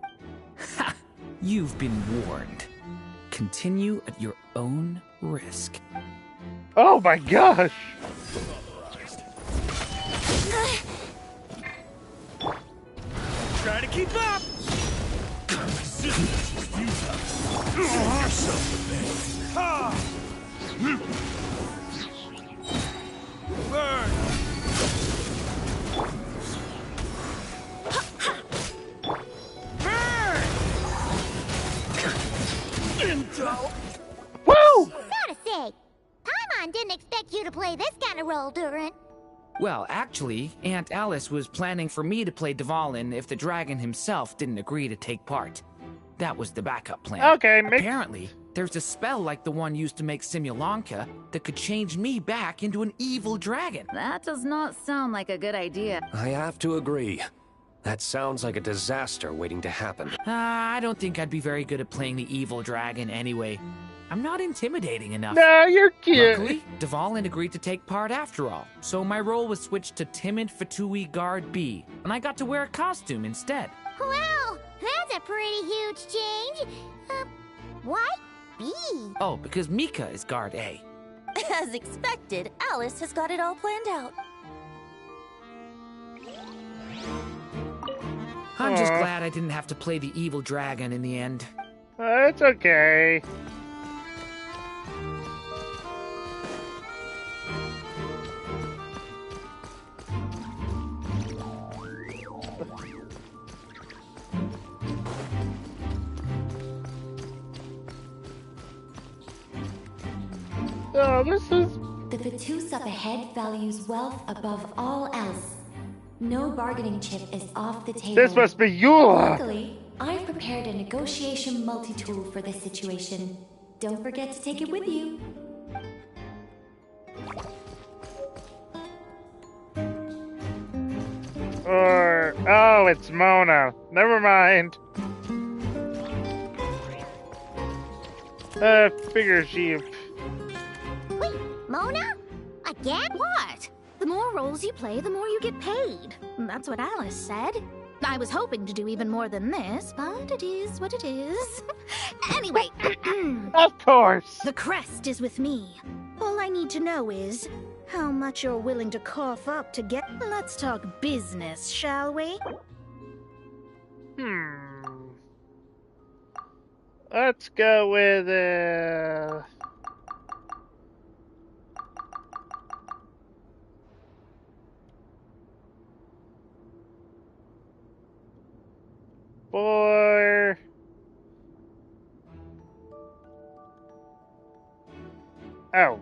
Ha! You've been warned. Continue at your own risk. Oh my gosh! Try to keep up! Burn! Woo! Gotta say, Paimon didn't expect you to play this kind of role, Durin. Well, actually, Aunt Alice was planning for me to play Dvalin if the dragon himself didn't agree to take part. That was the backup plan. Okay, Apparently, there's a spell like the one used to make Simulanka that could change me back into an evil dragon. That does not sound like a good idea. I have to agree. That sounds like a disaster waiting to happen. I don't think I'd be very good at playing the evil dragon anyway. I'm not intimidating enough. No, you're cute. Luckily, Dvalin agreed to take part after all, so my role was switched to timid Fatui Guard B, and I got to wear a costume instead. Wow, that's a pretty huge change. Why B? Oh, because Mika is Guard A. As expected, Alice has got it all planned out. I'm just glad I didn't have to play the evil dragon in the end. It's okay. Oh, this is... The Fatus up ahead values wealth above all else. No bargaining chip is off the table. This must be Eula! Luckily, I've prepared a negotiation multi-tool for this situation. Don't forget to take it with you. Or... Oh, it's Mona. Never mind. Figure she... Wait, Mona? Again? What? The more roles you play, the more you get paid. That's what Alice said. I was hoping to do even more than this, but it is what it is. Anyway, of course. The crest is with me. All I need to know is how much you're willing to cough up to get... Let's talk business, shall we? Let's go with, for... Oh,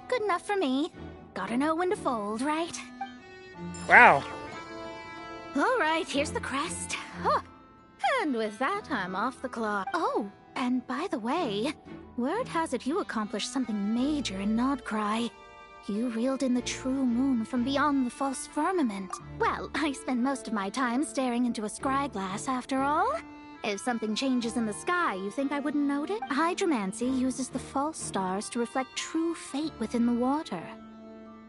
Good enough for me. Gotta know when to fold, right? Wow. All right, here's the crest. Huh. And with that, I'm off the clock. Oh, and by the way, word has it you accomplished something major in Nodcry. You reeled in the true moon from beyond the false firmament. Well, I spend most of my time staring into a scryglass after all. If something changes in the sky, you think I wouldn't note it? Hydromancy uses the false stars to reflect true fate within the water.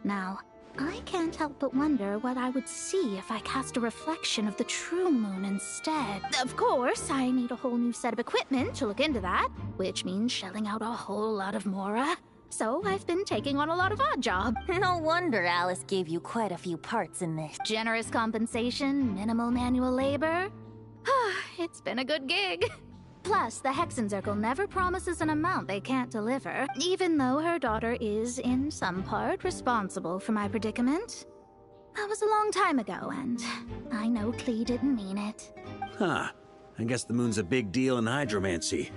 Now, I can't help but wonder what I would see if I cast a reflection of the true moon instead. Of course, I need a whole new set of equipment to look into that, which means shelling out a whole lot of mora. So I've been taking on a lot of odd jobs. No wonder Alice gave you quite a few parts in this. Generous compensation, minimal manual labor. It's been a good gig. Plus, the Hexenzirkel never promises an amount they can't deliver, even though her daughter is, in some part, responsible for my predicament. That was a long time ago, and I know Klee didn't mean it. Huh. I guess the moon's a big deal in hydromancy.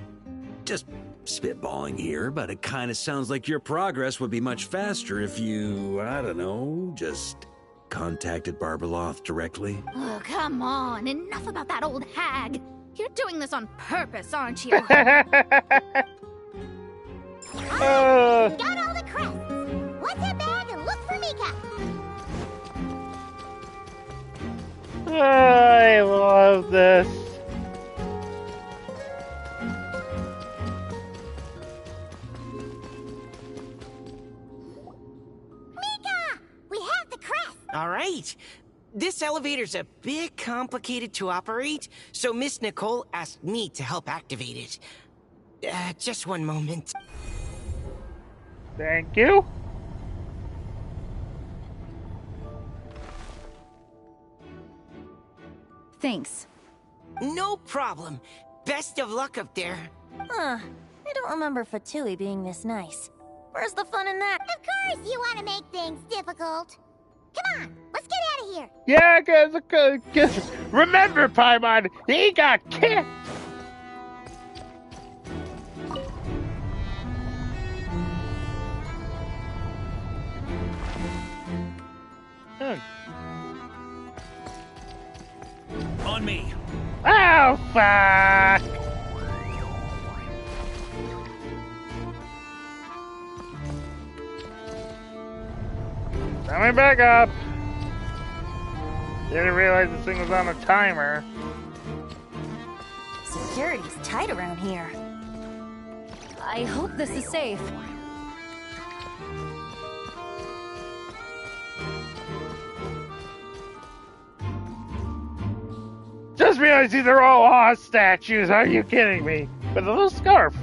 Just spitballing here, but it kind of sounds like your progress would be much faster if you, I don't know, just contacted Barbeloth directly. Oh, come on. Enough about that old hag. You're doing this on purpose, aren't you? Got all the crests. What's that bag and look for Mika. I love this. Mika! We have the crest. All right. This elevator's a bit complicated to operate, so Miss Nicole asked me to help activate it. Just one moment. Thank you. Thanks. No problem. Best of luck up there. Huh. I don't remember Fatui being this nice. Where's the fun in that? Of course you want to make things difficult. Come on, let's get out of here. Yeah, cause remember, Paimon, he got kicked. On me. Oh, fuck. Coming back up. Didn't realize this thing was on a timer. Security's tight around here. I hope this is safe. Just realized these are all Oz statues. Are you kidding me? With a little scarf.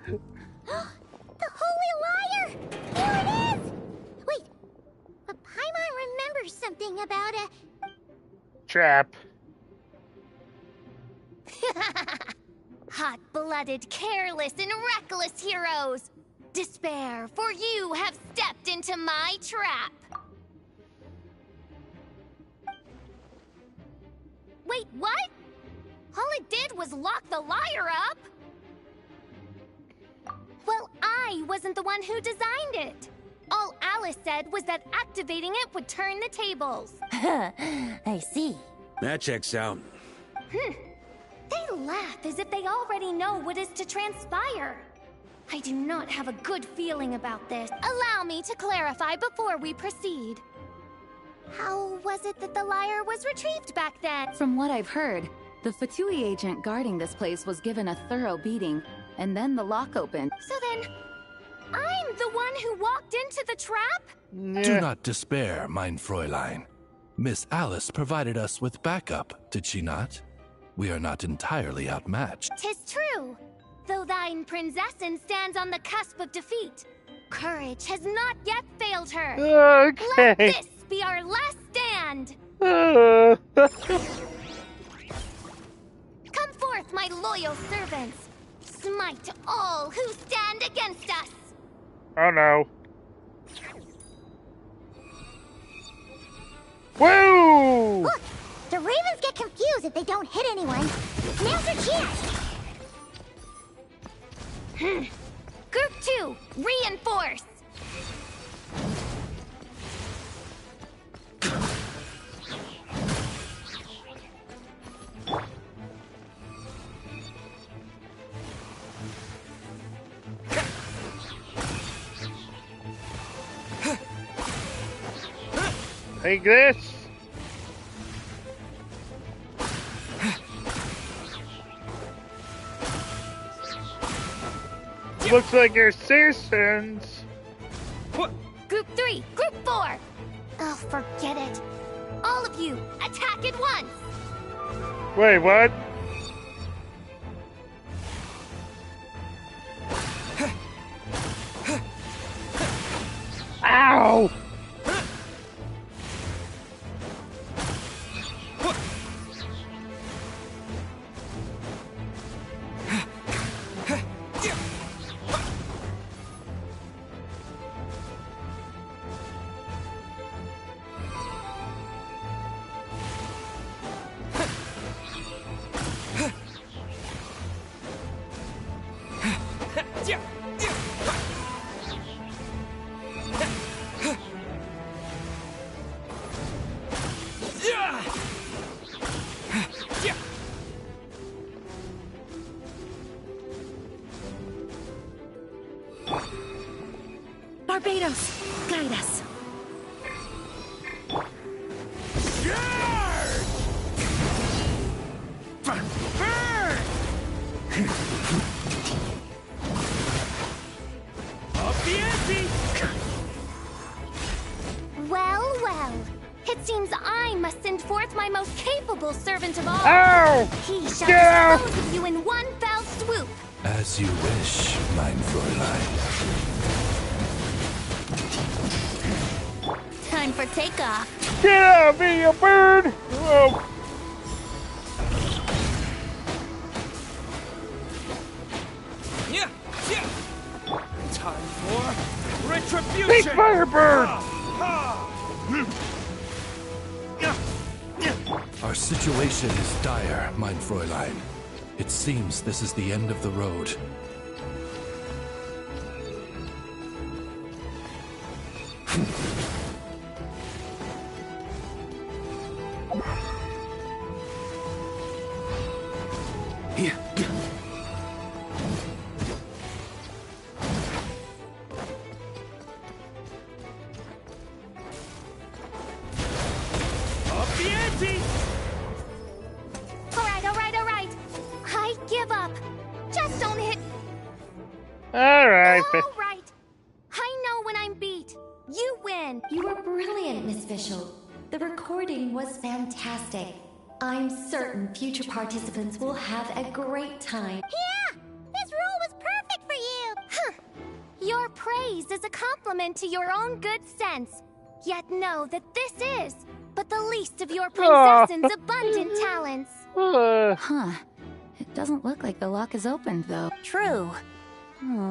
The Holy Liar! Here it is! Wait, but Paimon remembers something about a... Trap. Hot-blooded, careless, and reckless heroes! Despair, for you have stepped into my trap! Wait, what? All it did was lock the liar up? Well, I wasn't the one who designed it. All Alice said was that activating it would turn the tables. I see. That checks out. They laugh as if they already know what is to transpire. I do not have a good feeling about this. Allow me to clarify before we proceed. How was it that the lyre was retrieved back then? From what I've heard, the Fatui agent guarding this place was given a thorough beating, and then the lock opened. So then, I'm the one who walked into the trap? Do not despair, mein Fräulein. Miss Alice provided us with backup, did she not? We are not entirely outmatched. 'Tis true. Though thine prinzessin stands on the cusp of defeat, courage has not yet failed her. Okay. Let this be our last stand. Come forth, my loyal servants. Smite all who stand against us. Oh no. Woo! Look, the ravens get confused if they don't hit anyone. Now's your chance. Group 2, reinforce! Take this. Looks like your citizens. Group 3, Group 4! Oh, forget it. All of you, attack at once! Wait, what? Ow! Barbados, guide us. Well, well. It seems I must send forth my most capable servant of all. Ow! He shall Get dispose of you in one fell swoop. As you wish, mein Fräulein. Time for takeoff. Get out of me, you bird! Oh. Time for retribution! Big Firebird! Our situation is dire, mein Fräulein. It seems this is the end of the road. Plenty! Alright. I give up. Just don't hit. Alright. Alright. I know when I'm beat. You win. You were brilliant, Miss Fischl. The recording was fantastic. I'm certain future participants will have a great time. Yeah! This rule was perfect for you! Huh. Your praise is a compliment to your own good sense. Yet know that this is but the least of your princess's abundant talents. Huh. It doesn't look like the lock is opened, though. True.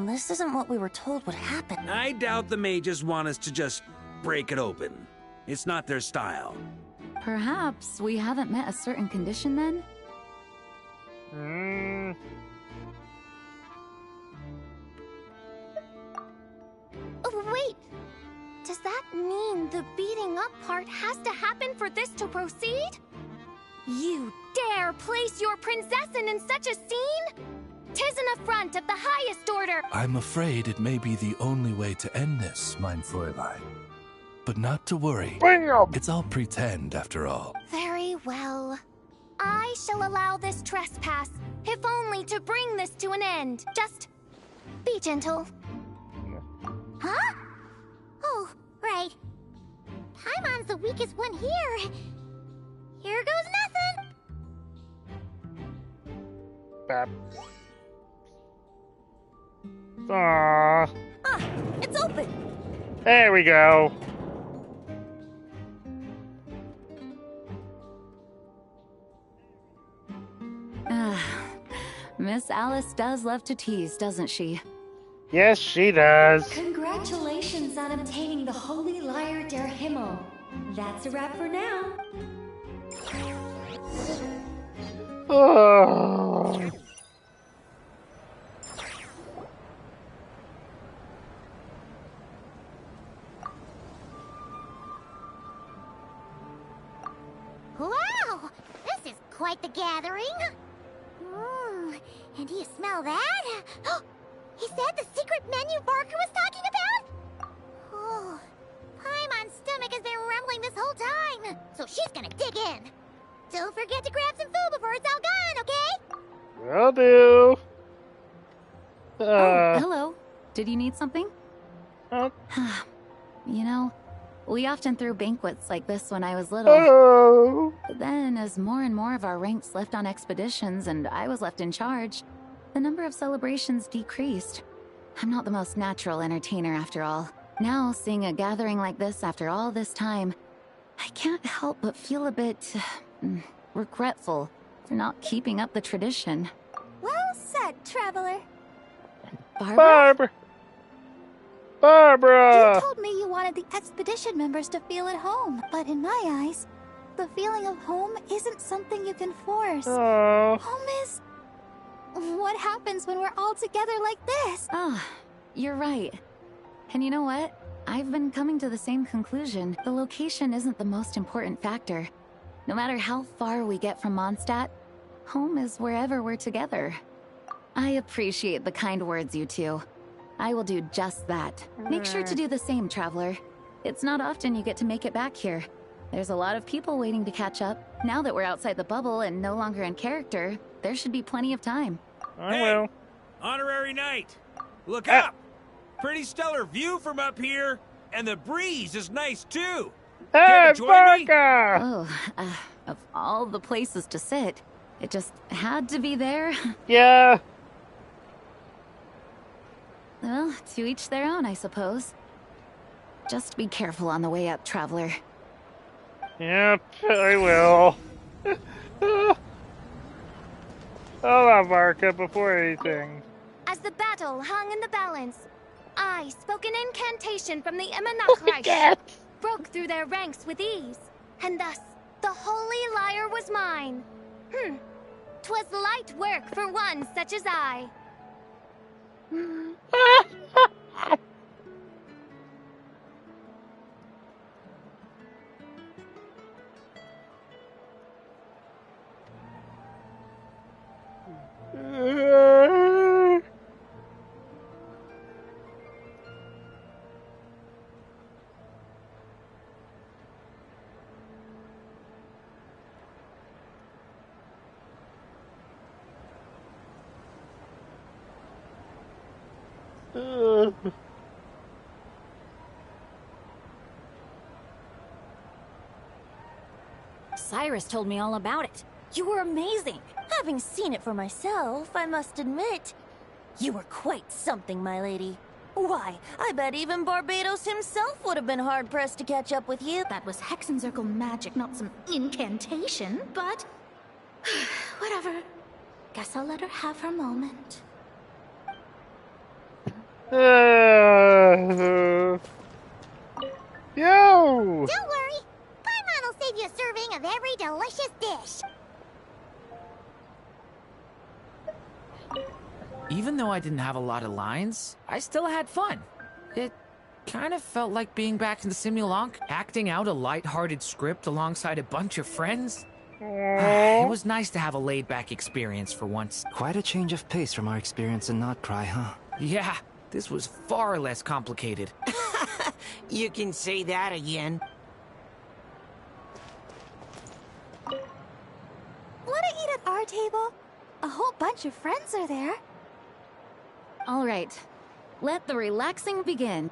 This isn't what we were told would happen. I doubt the mages want us to just break it open. It's not their style. Perhaps we haven't met a certain condition then? Oh, wait! Does that mean the beating up part has to happen for this to proceed? You dare place your princessin in such a scene? 'Tis an affront of the highest order! I'm afraid it may be the only way to end this, mein Fräulein. But not to worry. It's all pretend, after all. Very well. I shall allow this trespass, if only to bring this to an end. Just be gentle. Huh? Oh, right. Paimon's the weakest one here. Here goes nothing. Bap. Aww. It's open. There we go. Miss Alice does love to tease, doesn't she? Yes, she does. Congratulations on obtaining the Holy Lyre der Himmel. That's a wrap for now. Oh. Wow! This is quite the gathering. And do you smell that? Is that the secret menu Barker was talking about? Oh, Paimon's stomach has been rumbling this whole time, so she's gonna dig in. Don't forget to grab some food before it's all gone, okay? Will do. Oh, hello. Did you need something? You know, we often threw banquets like this when I was little. Oh. But then, as more and more of our ranks left on expeditions and I was left in charge, the number of celebrations decreased. I'm not the most natural entertainer after all. Now, seeing a gathering like this after all this time, I can't help but feel a bit regretful for not keeping up the tradition. Well said, traveler. Barbara? Barbara! You told me you wanted the expedition members to feel at home, but in my eyes, the feeling of home isn't something you can force. Aww. Home is... what happens when we're all together like this? You're right. And you know what? I've been coming to the same conclusion. The location isn't the most important factor. No matter how far we get from Mondstadt, home is wherever we're together. I appreciate the kind words, you two. I will do just that. Make sure to do the same, traveler. It's not often you get to make it back here. There's a lot of people waiting to catch up. Now that we're outside the bubble and no longer in character, there should be plenty of time. I will. Honorary knight, look up! Pretty stellar view from up here, and the breeze is nice too. Hey, Barker! Oh, of all the places to sit, it just had to be there. Yeah. Well, to each their own, I suppose. Just be careful on the way up, traveler. Yep, I will. Hold on, Barca, before anything. As the battle hung in the balance, I spoke an incantation from the Emanachreich, broke through their ranks with ease, and thus the Holy Lyre was mine. 'Twas light work for one such as I. Cyrus told me all about it. You were amazing. Having seen it for myself, I must admit, you were quite something, my lady. Why, I bet even Barbados himself would have been hard-pressed to catch up with you. That was Hexencircle magic, not some incantation, but... whatever. Guess I'll let her have her moment. Yo! Don't worry. Paimon will save you a serving of every delicious dish. Even though I didn't have a lot of lines, I still had fun. It kind of felt like being back in the Simulonk, acting out a light-hearted script alongside a bunch of friends. It was nice to have a laid-back experience for once. Quite a change of pace from our experience in Not Cry, huh? Yeah, this was far less complicated. You can say that again. Wanna eat at our table? A whole bunch of friends are there. All right, let the relaxing begin.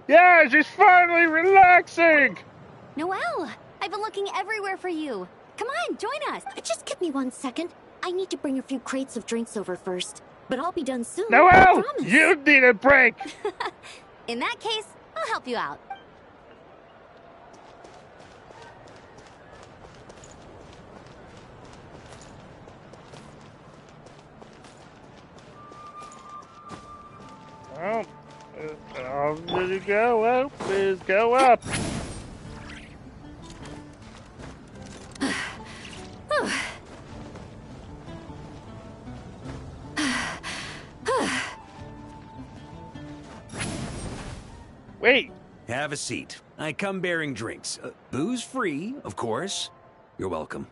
Yeah, she's finally relaxing! Noelle, I've been looking everywhere for you. Come on, join us. Just give me 1 second. I need to bring a few crates of drinks over first. But I'll be done soon. Noelle, I promise. you need a break! In that case, I'll help you out. Oh, did you go up? Please go up. Wait. Have a seat. I come bearing drinks. Booze free, of course. You're welcome.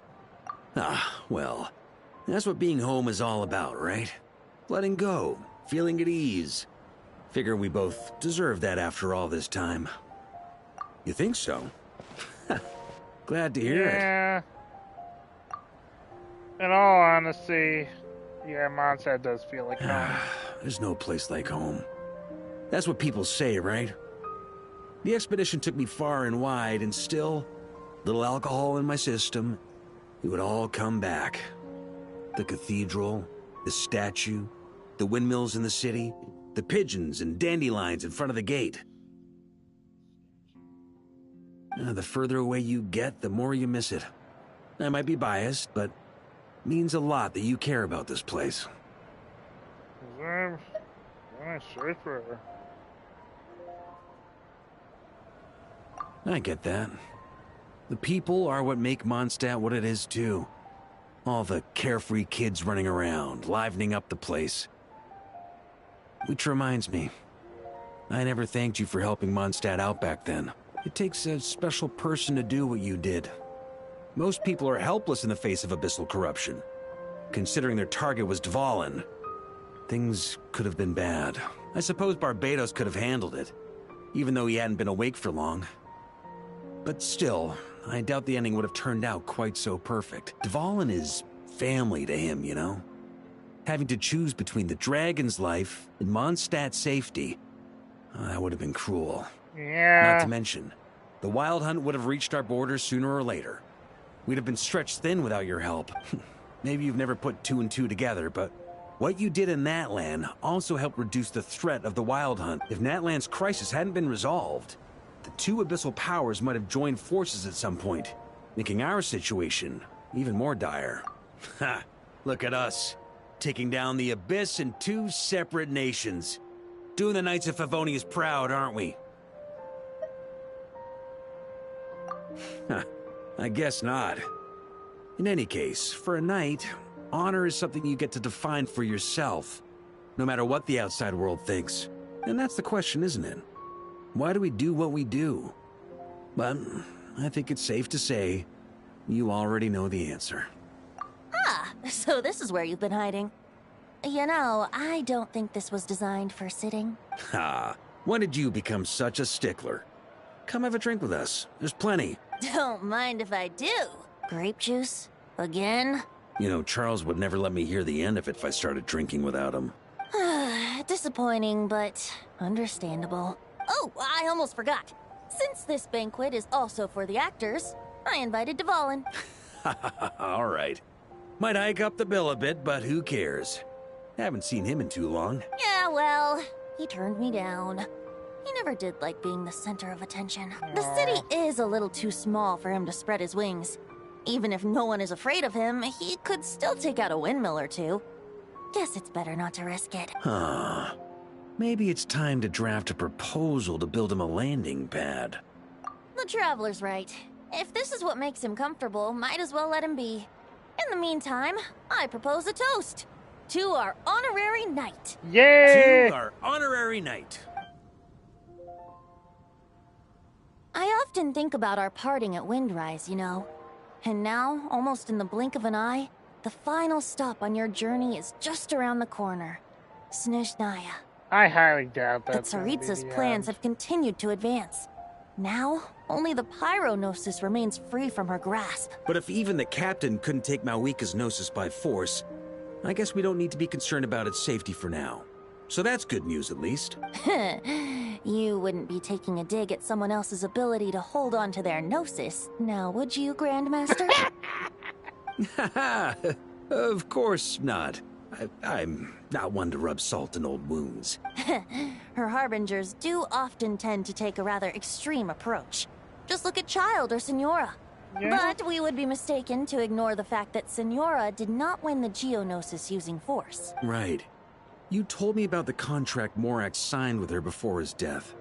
Ah, well, that's what being home is all about, right? Letting go, feeling at ease. Figure we both deserve that after all this time. You think so? Glad to hear it. Yeah. In all honesty, yeah, Mondstadt does feel like home. There's no place like home. That's what people say, right? The expedition took me far and wide, and still, little alcohol in my system, it would all come back. The cathedral, the statue, the windmills in the city, the pigeons and dandelions in front of the gate. The further away you get, the more you miss it. I might be biased, but it means a lot that you care about this place. I'm sure for her. I get that. The people are what make Mondstadt what it is, too. All the carefree kids running around, livening up the place. Which reminds me, I never thanked you for helping Mondstadt out back then. It takes a special person to do what you did. Most people are helpless in the face of abyssal corruption. Considering their target was Dvalin, things could have been bad. I suppose Barbados could have handled it, even though he hadn't been awake for long. But still, I doubt the ending would have turned out quite so perfect. Dvalin is family to him, you know? Having to choose between the dragon's life and Mondstadt's safety, that would have been cruel. Yeah. Not to mention, the Wild Hunt would have reached our borders sooner or later. We'd have been stretched thin without your help. Maybe you've never put two and two together, but what you did in Natlan also helped reduce the threat of the Wild Hunt. If Natlan's crisis hadn't been resolved, the two abyssal powers might have joined forces at some point, making our situation even more dire. Ha! Look at us, taking down the Abyss in two separate nations. Doing the Knights of Favonius proud, aren't we? I guess not. In any case, for a knight, honor is something you get to define for yourself, no matter what the outside world thinks. And that's the question, isn't it? Why do we do what we do? But I think it's safe to say you already know the answer. Ah, so this is where you've been hiding. You know, I don't think this was designed for sitting. Ha! When did you become such a stickler? Come have a drink with us. There's plenty. Don't mind if I do. Grape juice? Again? You know, Charles would never let me hear the end of it if I started drinking without him. Disappointing, but understandable. Oh, I almost forgot. Since this banquet is also for the actors, I invited Dvalin. All right. Might hike up the bill a bit, but who cares? Haven't seen him in too long. Yeah, well, he turned me down. He never did like being the center of attention. The city is a little too small for him to spread his wings. Even if no one is afraid of him, he could still take out a windmill or two. Guess it's better not to risk it. Huh. Maybe it's time to draft a proposal to build him a landing pad. The Traveler's right. If this is what makes him comfortable, might as well let him be. In the meantime, I propose a toast to our honorary knight. Yeah! To our honorary knight. I often think about our parting at Windrise, you know. And now, almost in the blink of an eye, the final stop on your journey is just around the corner. Snezhnaya. I highly doubt that. But Tsaritsa's plans have continued to advance. Now, only the Pyronosis remains free from her grasp. But if even the captain couldn't take Malwika's Gnosis by force, I guess we don't need to be concerned about its safety for now. So that's good news, at least. You wouldn't be taking a dig at someone else's ability to hold on to their Gnosis, now would you, Grandmaster? Of course not. I'm not one to rub salt in old wounds. Her harbingers do often tend to take a rather extreme approach. Just look at Child or Signora. Yeah. But we would be mistaken to ignore the fact that Signora did not win the Geonosis using force. Right. You told me about the contract Morax signed with her before his death.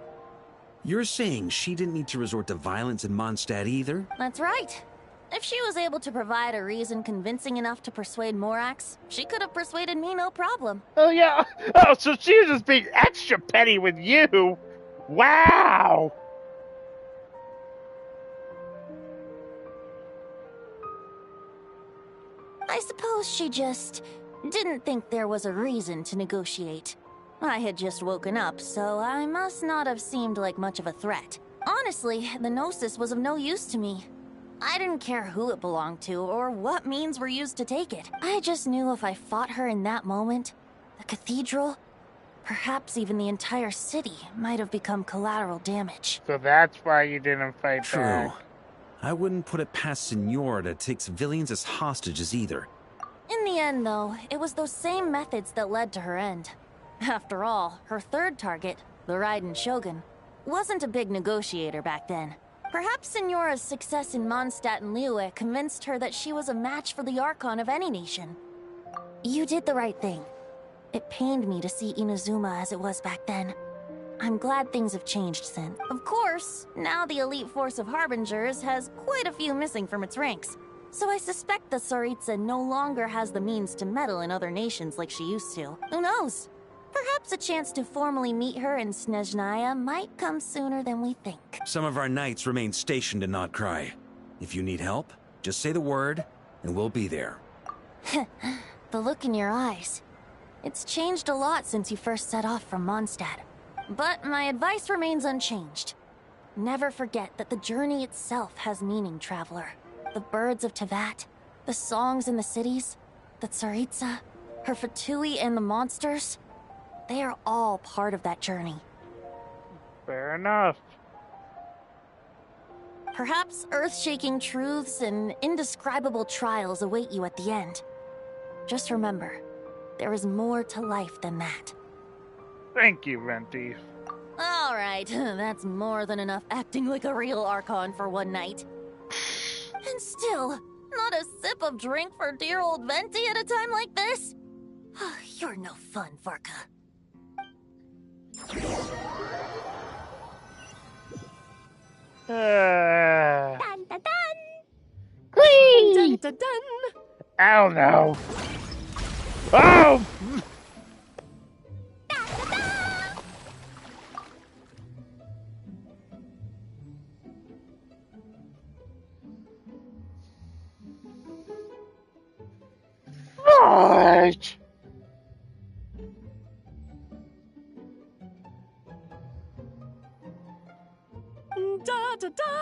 You're saying she didn't need to resort to violence in Mondstadt either? That's right. If she was able to provide a reason convincing enough to persuade Morax, she could have persuaded me no problem. Oh, yeah. Oh, so she was just being extra petty with you. Wow. I suppose she just didn't think there was a reason to negotiate. I had just woken up, so I must not have seemed like much of a threat. Honestly, the Gnosis was of no use to me. I didn't care who it belonged to or what means were used to take it. I just knew if I fought her in that moment, the cathedral, perhaps even the entire city, might have become collateral damage. So that's why you didn't fight True. back. I wouldn't put it past Signora to take civilians as hostages either. In the end, though, it was those same methods that led to her end. After all, her third target, the Raiden Shogun, wasn't a big negotiator back then. Perhaps Signora's success in Mondstadt and Liyue convinced her that she was a match for the Archon of any nation. You did the right thing. It pained me to see Inazuma as it was back then. I'm glad things have changed since. Of course, now the elite force of Harbingers has quite a few missing from its ranks. So I suspect that Tsaritsa no longer has the means to meddle in other nations like she used to. Who knows? Perhaps a chance to formally meet her in Snezhnaya might come sooner than we think. Some of our knights remain stationed in Notcry. If you need help, just say the word, and we'll be there. The look in your eyes. It's changed a lot since you first set off from Mondstadt. But my advice remains unchanged. Never forget that the journey itself has meaning, traveler. The birds of Tevat, the songs in the cities, the Tsaritsa, her Fatui and the monsters, they are all part of that journey. Fair enough. Perhaps earth-shaking truths and indescribable trials await you at the end. Just remember, there is more to life than that. Thank you, Venti. All right, that's more than enough acting like a real Archon for one night. And still, not a sip of drink for dear old Venti at a time like this? You're no fun, Varka. Dun, dun, dun. Whee! Dun, dun, dun. Oh no. Oh! Right. Da da da.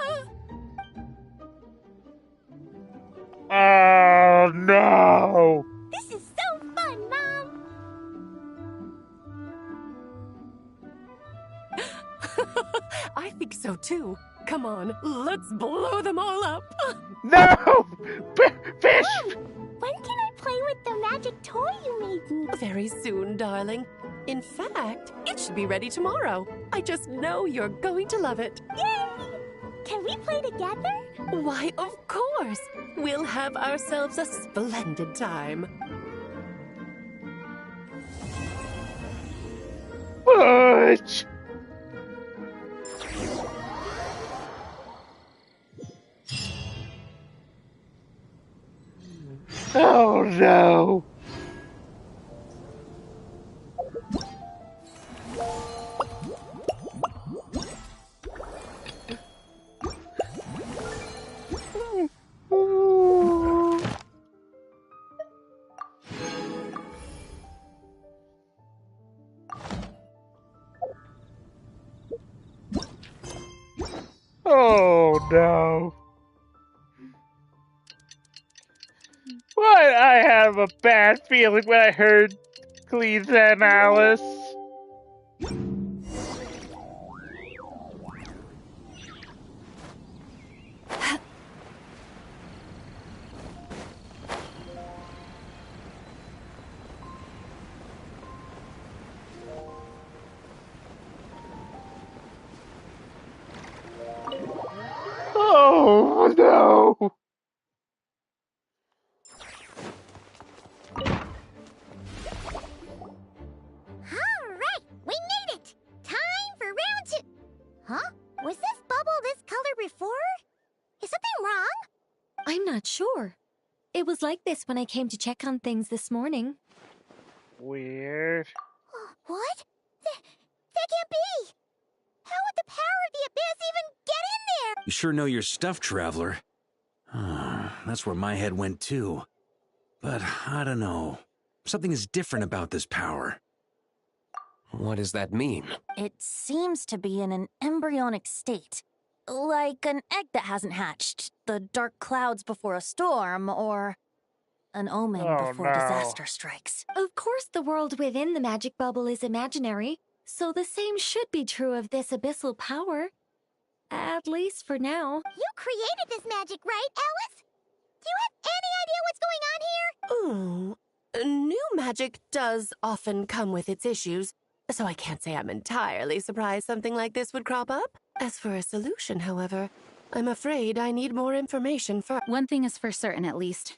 Oh no. This is so fun, Mom. too. Come on, let's blow them all up. No! Fish! When can I play with the magic toy you made me? Very soon, darling. In fact, it should be ready tomorrow. I just know you're going to love it. Yay! Can we play together? Why, of course. We'll have ourselves a splendid time. Fudge! Oh no! Oh no. Why I have a bad feeling when I heard Cleese and Alice. Oh no. Alright, we made it! Time for round 2! Huh? Was this bubble this color before? Is something wrong? I'm not sure. It was like this when I came to check on things this morning. Weird. What? That can't be! How would the power of the abyss even get in there? You sure know your stuff, Traveler. That's where my head went too. But I don't know. Something is different about this power. What does that mean? It seems to be in an embryonic state. Like an egg that hasn't hatched, the dark clouds before a storm, or an omen before disaster strikes. Of course the world within the magic bubble is imaginary, so the same should be true of this abyssal power. At least for now. You created this magic, right, Alice? Do you have any idea what's going on here? Ooh, new magic does often come with its issues, so I can't say I'm entirely surprised something like this would crop up. As for a solution, however, I'm afraid I need more information first. One thing is for certain, at least.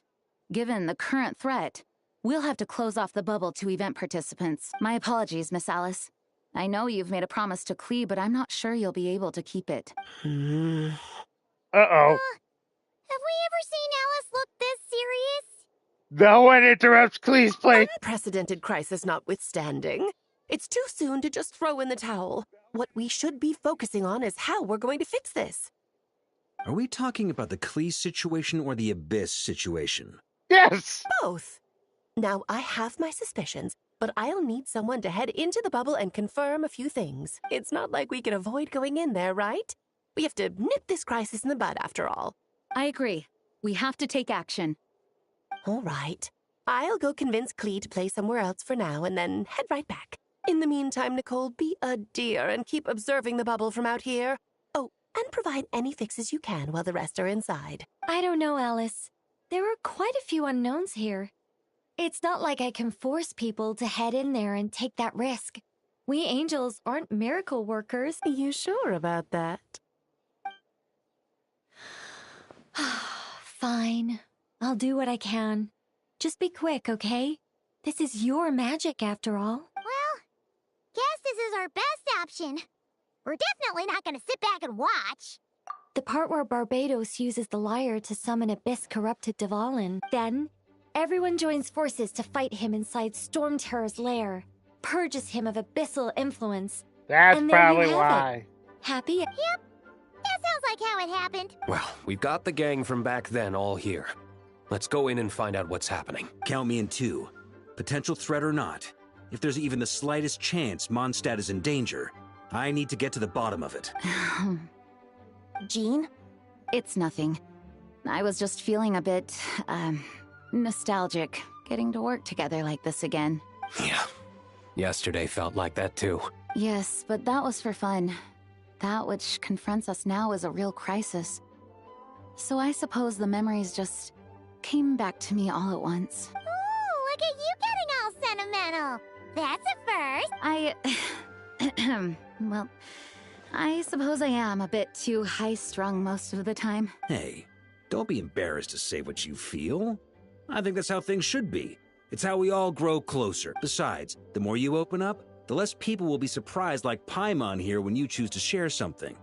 Given the current threat, we'll have to close off the bubble to event participants. My apologies, Miss Alice. I know you've made a promise to Klee, but I'm not sure you'll be able to keep it. Uh-oh. Have we ever seen Alice look this serious? No one interrupts Clee's play. Unprecedented crisis notwithstanding, it's too soon to just throw in the towel. What we should be focusing on is how we're going to fix this. Are we talking about the Klee situation or the Abyss situation? Yes! Both. Now, I have my suspicions, but I'll need someone to head into the bubble and confirm a few things. It's not like we can avoid going in there, right? We have to nip this crisis in the bud, after all. I agree. We have to take action. All right. I'll go convince Klee to play somewhere else for now and then head right back. In the meantime, Nicole, be a dear and keep observing the bubble from out here. Oh, and provide any fixes you can while the rest are inside. I don't know, Alice. There are quite a few unknowns here. It's not like I can force people to head in there and take that risk. We angels aren't miracle workers. You sure about that? Fine. I'll do what I can. Just be quick, okay? This is your magic, after all. Well, guess this is our best option. We're definitely not gonna sit back and watch. The part where Barbados uses the lyre to summon abyss-corrupted Dvalin. Then, everyone joins forces to fight him inside Storm Terror's lair, purges him of abyssal influence. That's and there probably you have why. It. Happy? Yep. That sounds like how it happened. Well, we've got the gang from back then all here. Let's go in and find out what's happening. Count me in too. Potential threat or not, if there's even the slightest chance Mondstadt is in danger, I need to get to the bottom of it. Jean? It's nothing. I was just feeling a bit, nostalgic, getting to work together like this again. Yeah. Yesterday felt like that too. Yes, but that was for fun. that which confronts us now is a real crisis. So I suppose the memories just came back to me all at once. Ooh, look at you getting all sentimental. That's a first. Well, I suppose I am a bit too high-strung most of the time. Hey, don't be embarrassed to say what you feel. I think that's how things should be. It's how we all grow closer. Besides, the more you open up, the less people will be surprised like Paimon here when you choose to share something.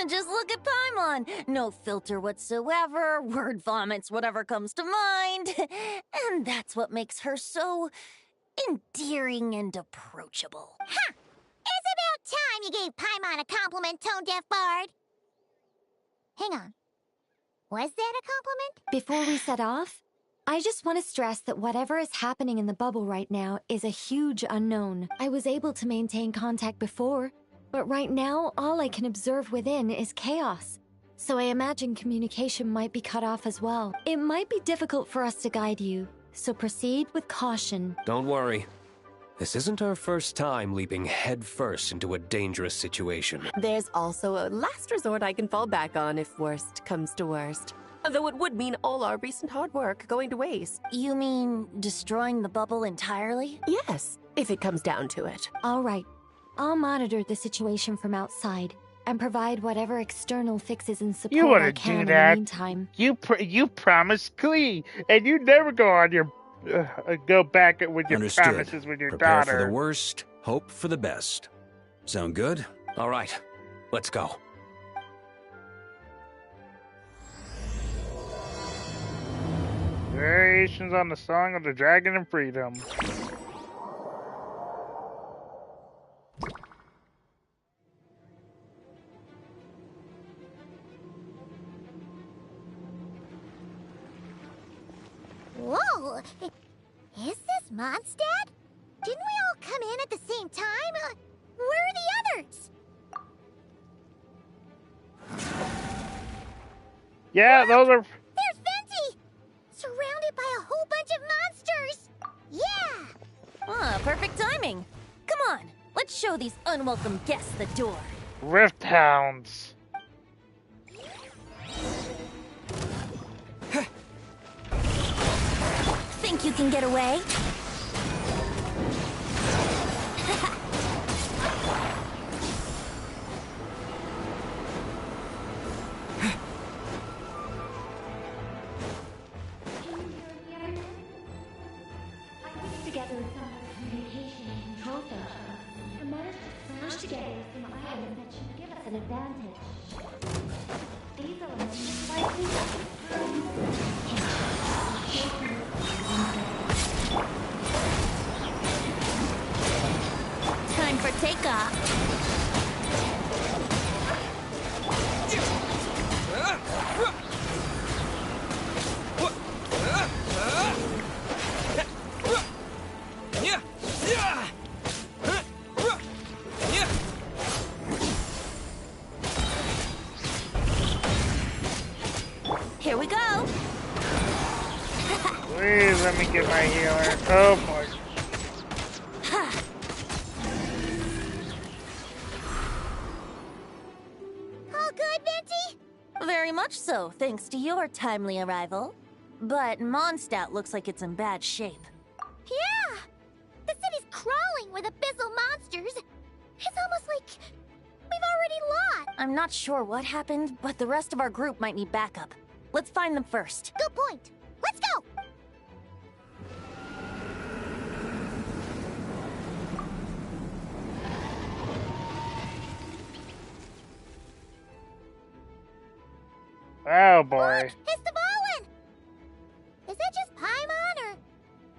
Just look at Paimon. No filter whatsoever, word vomits whatever comes to mind. And that's what makes her so endearing and approachable. Ha! It's about time you gave Paimon a compliment, tone-deaf bard. Hang on. Was that a compliment? Before we set off, I just want to stress that whatever is happening in the bubble right now is a huge unknown. I was able to maintain contact before, but right now all I can observe within is chaos. So I imagine communication might be cut off as well. It might be difficult for us to guide you, so proceed with caution. Don't worry. This isn't our first time leaping headfirst into a dangerous situation. There's also a last resort I can fall back on if worst comes to worst. Though it would mean all our recent hard work going to waste. You mean destroying the bubble entirely? Yes, if it comes down to it. All right. I'll monitor the situation from outside and provide whatever external fixes and You support I wouldn't can do in the that. meantime. You promised Glee, and you never go on your go back with your Understood. promises with your Prepare daughter. for the worst, hope for the best. Sound good? All right, let's go. Variations on the Song of the Dragon and Freedom. Whoa! Is this Mondstadt? Didn't we all come in at the same time? Where are the others? Yeah, those are... There's Venti! Surrounded by a whole bunch of monsters! Yeah! Ah, perfect timing. Come on, let's show these unwelcome guests the door. Rift Hounds. Think you can get away? Together with some communication and control function, we managed to smash together some items that should give us an advantage. These elements likely Time for takeoff. Here we go. Please let me get my healer. Oh boy. All good, Venti? Very much so, thanks to your timely arrival. But Mondstadt looks like it's in bad shape. Yeah! The city's crawling with abyssal monsters. It's almost like we've already lost. I'm not sure what happened, but the rest of our group might need backup. Let's find them first. Good point. Let's go! Oh boy. Look, it's the Bowen! Is that just Paimon, or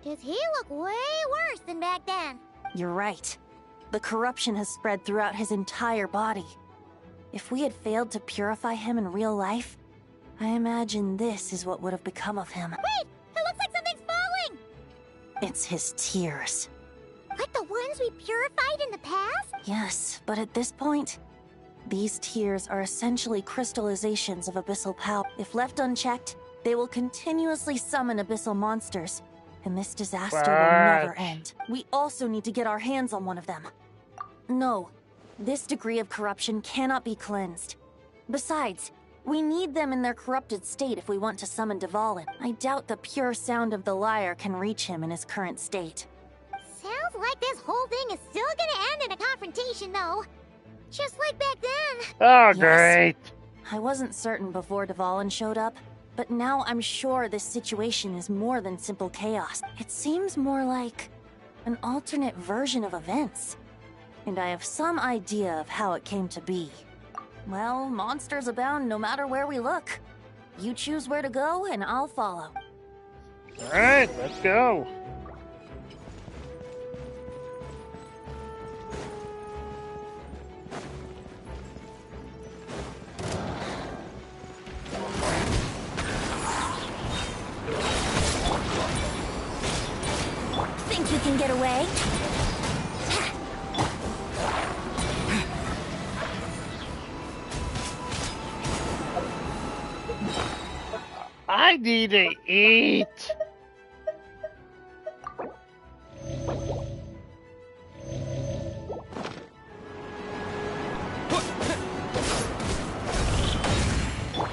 does he look way worse than back then? You're right. The corruption has spread throughout his entire body. If we had failed to purify him in real life, I imagine this is what would have become of him. Wait! It looks like something's falling! It's his tears. Like the ones we purified in the past? Yes, but at this point, these tears are essentially crystallizations of abyssal power. If left unchecked, they will continuously summon abyssal monsters, and this disaster will never end. We also need to get our hands on one of them. No, This degree of corruption cannot be cleansed. Besides, we need them in their corrupted state if we want to summon Dvalin. I doubt the pure sound of the lyre can reach him in his current state. Sounds like this whole thing is still gonna end in a confrontation, though. Just like back then. Oh, Yes. great. I wasn't certain before Dvalin showed up, but now I'm sure this situation is more than simple chaos. It seems more like an alternate version of events. And I have some idea of how it came to be. Well, monsters abound no matter where we look. You choose where to go, and I'll follow. Alright, let's go. Think you can get away? I need to eat.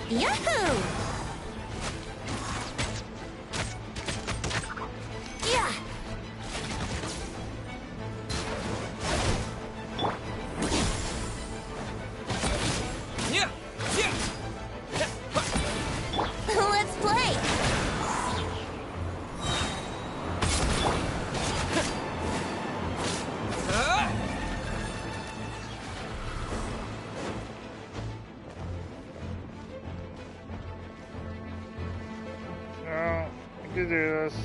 Yahoo! Yeah! Yeah! Yeah! Let's play! No, I can do this.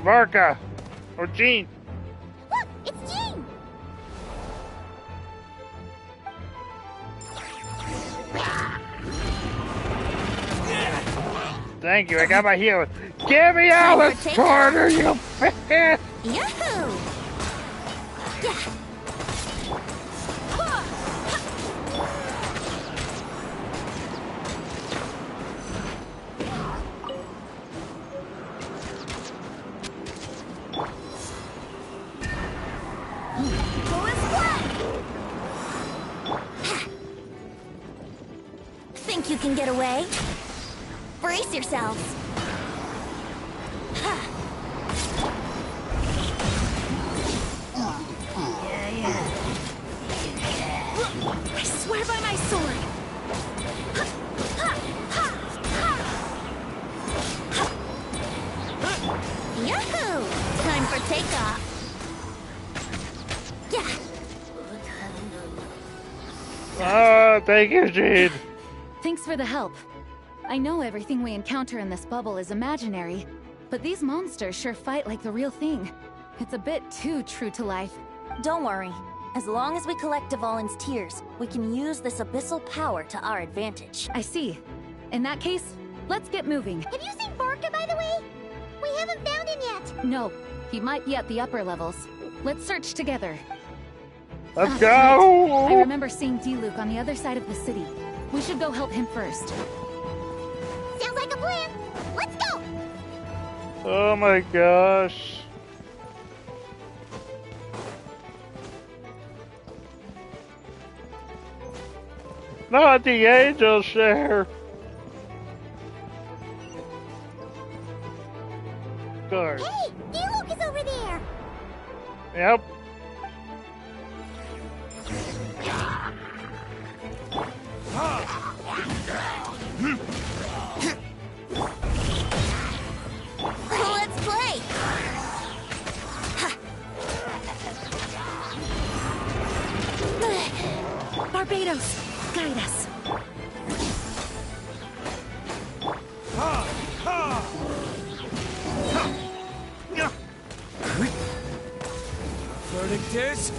Varka! Or Jean! Look, it's Jean! Thank you, I got my heal. Give me Alice Carter, you bitch! Yahoo! Yeah! Think you can get away? Brace yourselves. I swear by my sword. Yahoo! Time for takeoff. Yeah. Thank you, Jean. Thanks for the help. I know everything we encounter in this bubble is imaginary, but these monsters sure fight like the real thing. It's a bit too true to life. Don't worry. As long as we collect Dvalin's tears, we can use this abyssal power to our advantage. I see. In that case, let's get moving. Have you seen Varka, by the way? We haven't found him yet. No, he might be at the upper levels. Let's search together. Let's go! Right. I remember seeing D-Luke on the other side of the city. We should go help him first. Sounds like a plan. Let's go! Oh my gosh. Not the angel share. Guard. Hey, D-Luke is over there. Yep. Let's play! Barbados, guide us. Verdict is...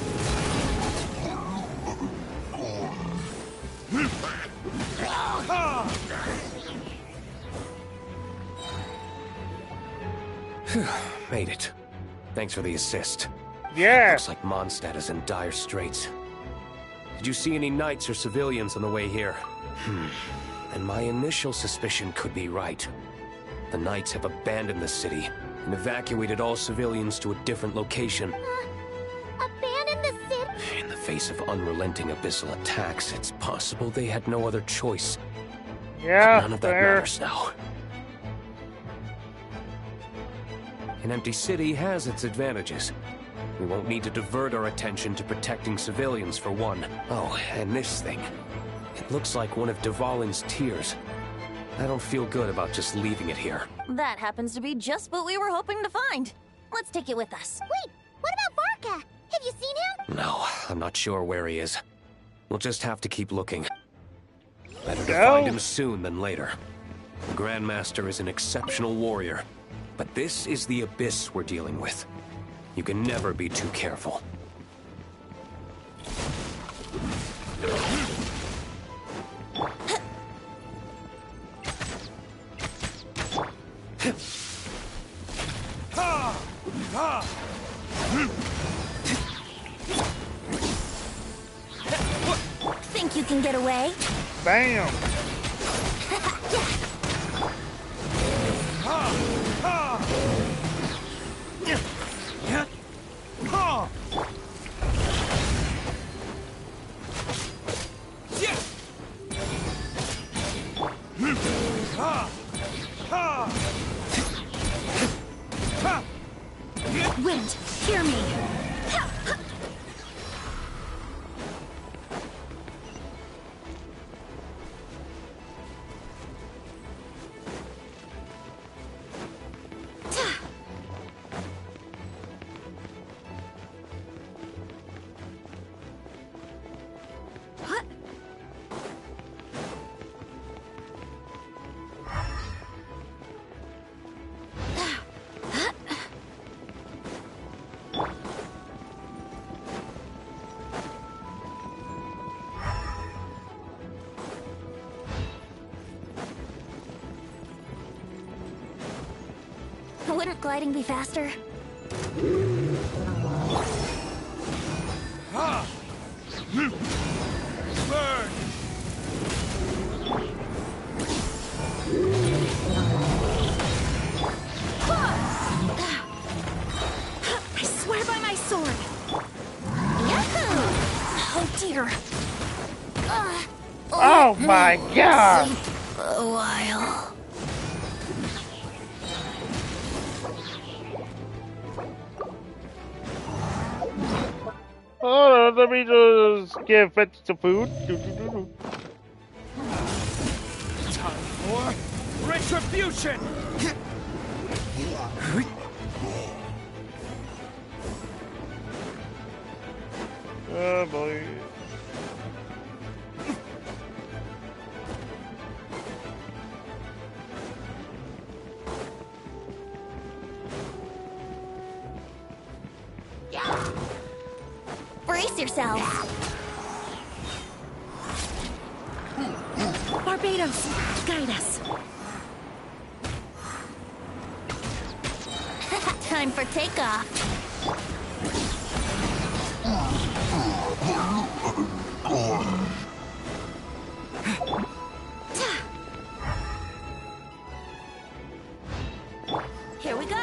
Made it. Thanks for the assist. Yeah. Looks like Mondstadt is in dire straits. Did you see any knights or civilians on the way here? And my initial suspicion could be right. The knights have abandoned the city and evacuated all civilians to a different location. Abandon the face of unrelenting abyssal attacks, it's possible they had no other choice. Yeah, None of that matters now. An empty city has its advantages. We won't need to divert our attention to protecting civilians for one. Oh, and this thing. It looks like one of Dvalin's tears. I don't feel good about just leaving it here. That happens to be just what we were hoping to find. Let's take it with us. Wait, what about Varka? Have you seen him? No, I'm not sure where he is. We'll just have to keep looking. Better to Go. find him soon than later. The Grandmaster is an exceptional warrior, but this is the abyss we're dealing with. You can never be too careful. Think you can get away? Bam! Wind, hear me. Wouldn't gliding be faster? Burn! I swear by my sword. Yahoo! Oh dear. Oh my god! A while. Oh, let me just get fetch some food. Time for retribution! Oh boy. Brace yourself. Barbados, guide us. Time for takeoff. Here we go.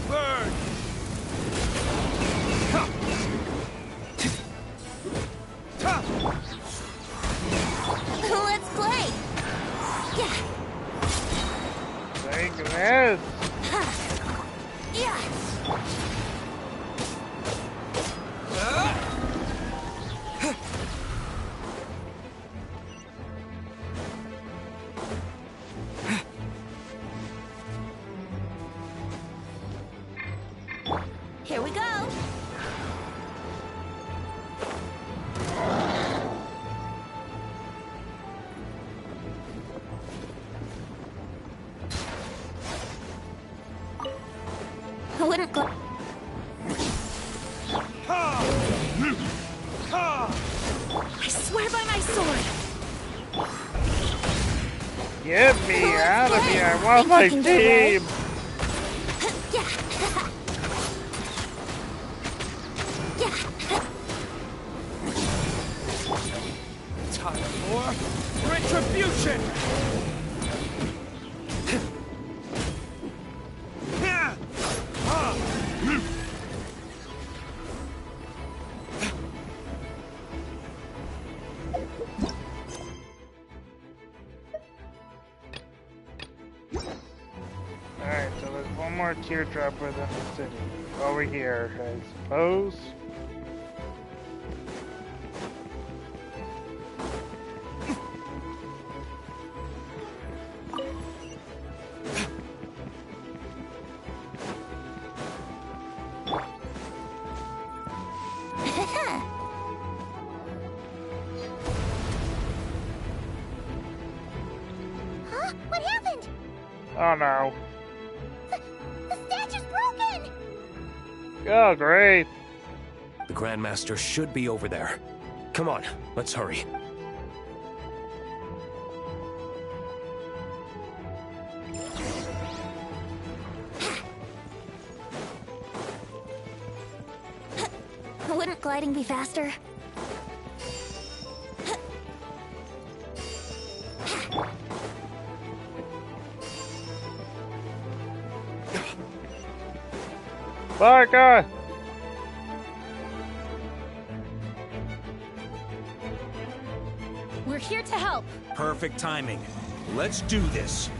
Burn! Let's play. Yeah. Thank goodness. Yeah. Here we go. I wouldn't go. I swear by my sword. Get me out of here. I want my Think you can get away? team. Time for retribution! Alright, so there's one more teardrop within the city. Over here, I suppose. Huh? What happened? Oh no. The statue's broken! Oh, great. The Grandmaster should be over there. Come on, let's hurry. Wouldn't gliding be faster? Barca! We're here to help. Perfect timing. Let's do this.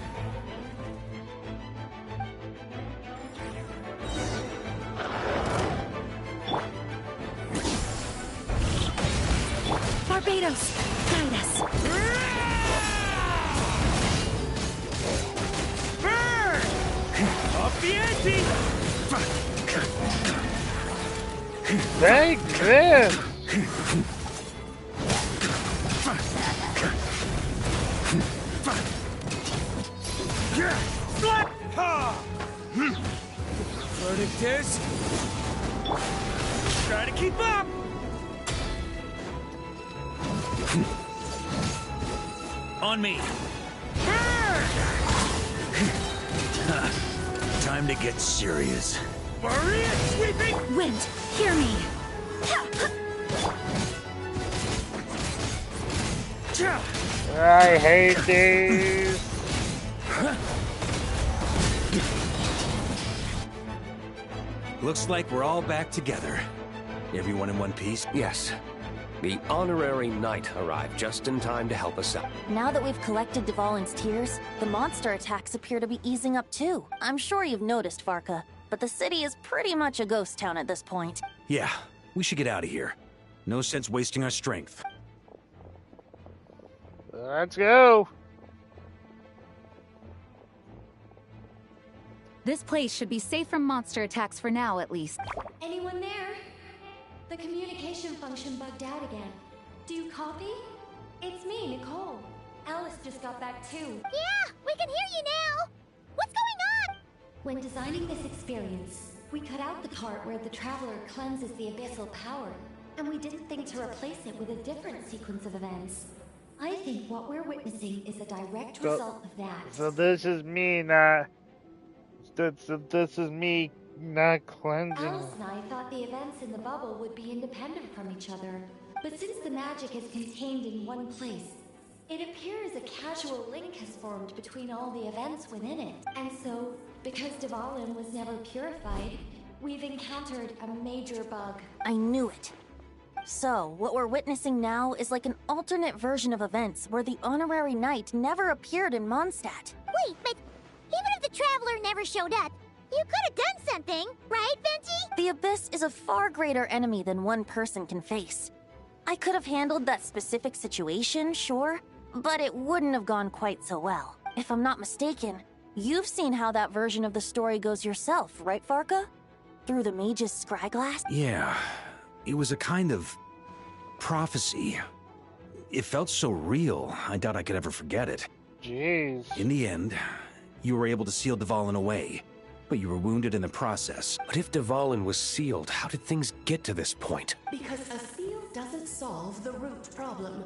Barbados, guide us. Burn! Up the ante! Take this! Slap! Ha! Verdict is... try to keep up! On me. Time to get serious. Maria sweeping! Wind, hear me. I hate these. Looks like we're all back together. Everyone in one piece? Yes. The honorary knight arrived just in time to help us out. Now that we've collected Dvalin's tears, the monster attacks appear to be easing up too. I'm sure you've noticed, Farka, but the city is pretty much a ghost town at this point. Yeah, we should get out of here. No sense wasting our strength. Let's go. This place should be safe from monster attacks for now, at least. Anyone there? The communication function bugged out again. Do you copy? It's me, Nicole. Alice just got back too. Yeah, we can hear you now. What's going on? When designing this experience, we cut out the part where the Traveler cleanses the abyssal power, and we didn't think to replace it with a different sequence of events. I think what we're witnessing is a direct result of that. So this is me not... This is me not cleansing. Alice and I thought the events in the bubble would be independent from each other, but since the magic is contained in one place, it appears a casual link has formed between all the events within it. And so, because Dvalin was never purified, we've encountered a major bug. I knew it. So, what we're witnessing now is like an alternate version of events where the honorary knight never appeared in Mondstadt. Wait, but even if the Traveler never showed up, you could have done something, right, Venti? The Abyss is a far greater enemy than one person can face. I could have handled that specific situation, sure, but it wouldn't have gone quite so well. If I'm not mistaken, you've seen how that version of the story goes yourself, right, Farka? Through the mage's scryglass? Yeah, it was a kind of prophecy. It felt so real, I doubt I could ever forget it. Jeez. In the end, you were able to seal Dvalin away, but you were wounded in the process. But if Dvalin was sealed, how did things get to this point? Because a seal doesn't solve the root problem.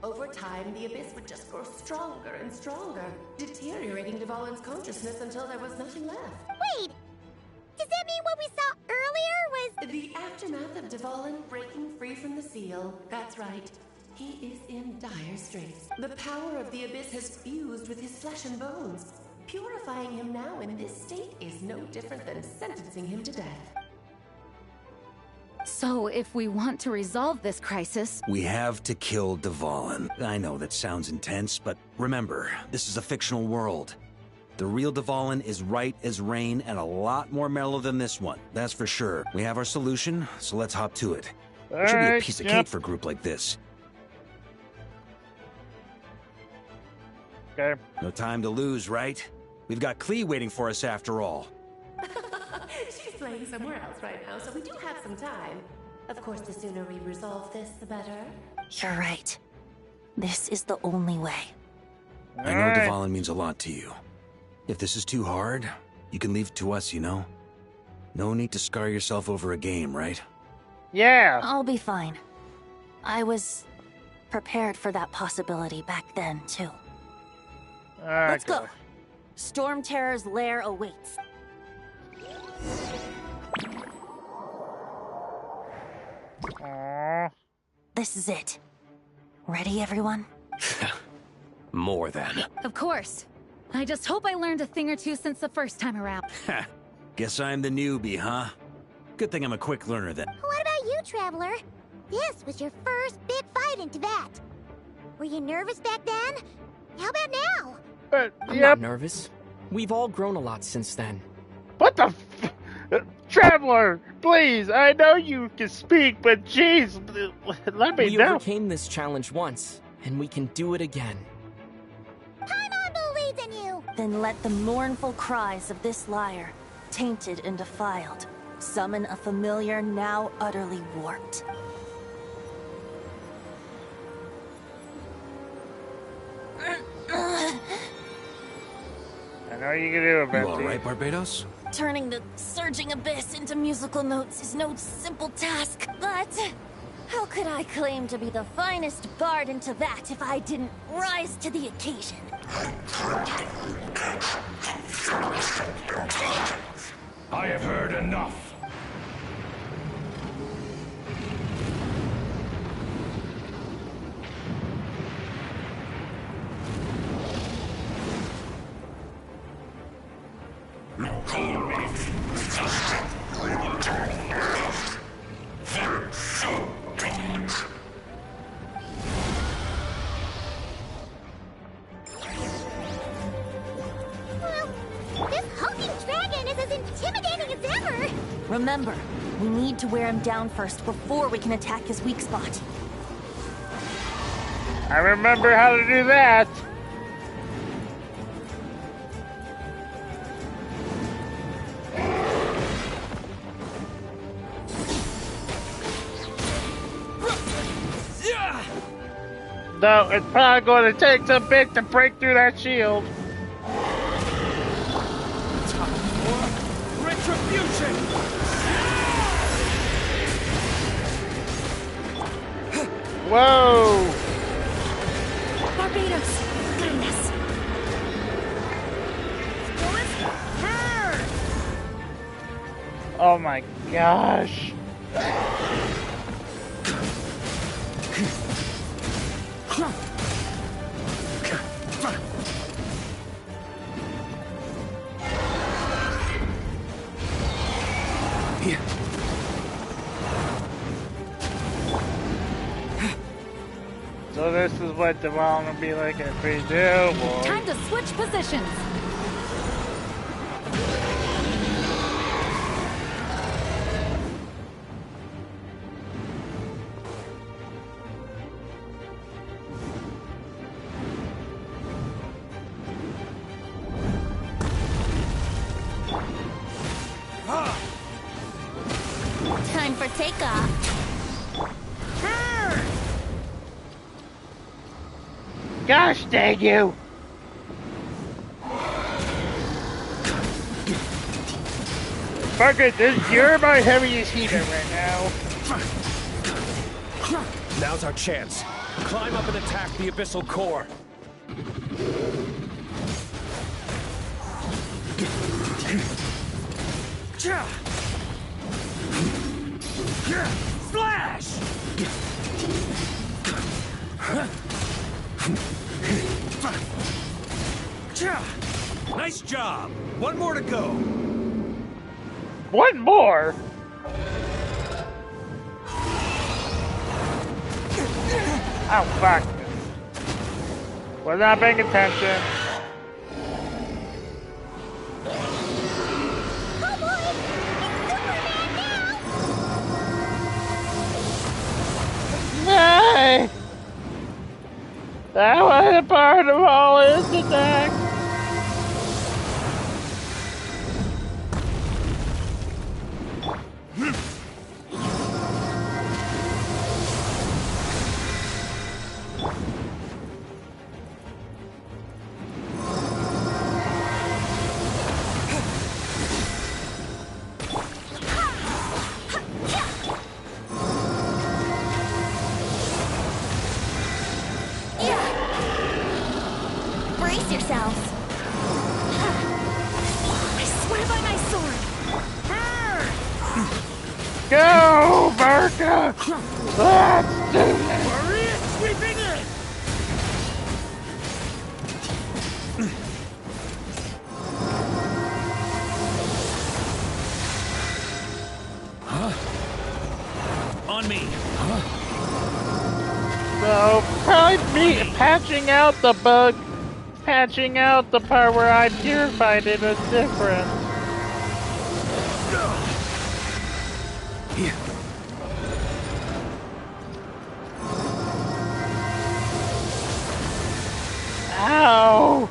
Over time, the Abyss would just grow stronger and stronger, deteriorating Dvalin's consciousness until there was nothing left. Wait! Does that mean what we saw earlier was... The aftermath of Dvalin breaking free from the seal. That's right. He is in dire straits. The power of the abyss has fused with his flesh and bones. Purifying him now in this state is no different than sentencing him to death. So, if we want to resolve this crisis... We have to kill Dvalin. I know that sounds intense, but remember, this is a fictional world. The real Dvalin is right as rain and a lot more mellow than this one, that's for sure. We have our solution, so let's hop to it. It should be a piece of cake for a group like this. Okay. No time to lose, right? We've got Klee waiting for us after all. She's playing somewhere else right now, so we do have some time. Of course, the sooner we resolve this, the better. You're right. This is the only way. I know Dvalin means a lot to you. If this is too hard, you can leave it to us, you know? No need to scar yourself over a game, right? Yeah! I'll be fine. I was prepared for that possibility back then, too. Let's go. Storm Terror's lair awaits. Aww. This is it. Ready, everyone? More than. Of course. I just hope I learned a thing or two since the first time around. Guess I'm the newbie, huh? Good thing I'm a quick learner then. What about you, Traveler? This was your first big fight in Tibet. Were you nervous back then? How about now? I'm not nervous. We've all grown a lot since then. What the Traveler, please, I know you can speak, but jeez, let me know. We overcame this challenge once, and we can do it again. Paimon believes in you! Then let the mournful cries of this lyre, tainted and defiled, summon a familiar now utterly warped. I know you can do it, Betsy. You alright, Barbados? Turning the surging abyss into musical notes is no simple task, but how could I claim to be the finest bard in Tibet if I didn't rise to the occasion? I have heard enough. This hulking dragon is as intimidating as ever! Remember, we need to wear him down first before we can attack his weak spot. I remember how to do that. No, it's probably going to take some bit to break through that shield. Retribution! Whoa! Barbados, goodness. Oh my gosh. So this is what Dvalin will be like if we do, boy. Time to switch positions. Time for takeoff. Gosh dang you! Fucker, you're my heaviest heater right now. Now's our chance. Climb up and attack the abyssal core. Splash! Nice job. One more to go. One more? Oh, fuck. Was not paying attention. Nay! That wasn't part of all his attack. Brace yourselves. I swear by my sword. Go, Berka! Let's do this! Maria sweeping in! On me. So, probably me patching out the bug, patching out the part where I purified it was different. Ow!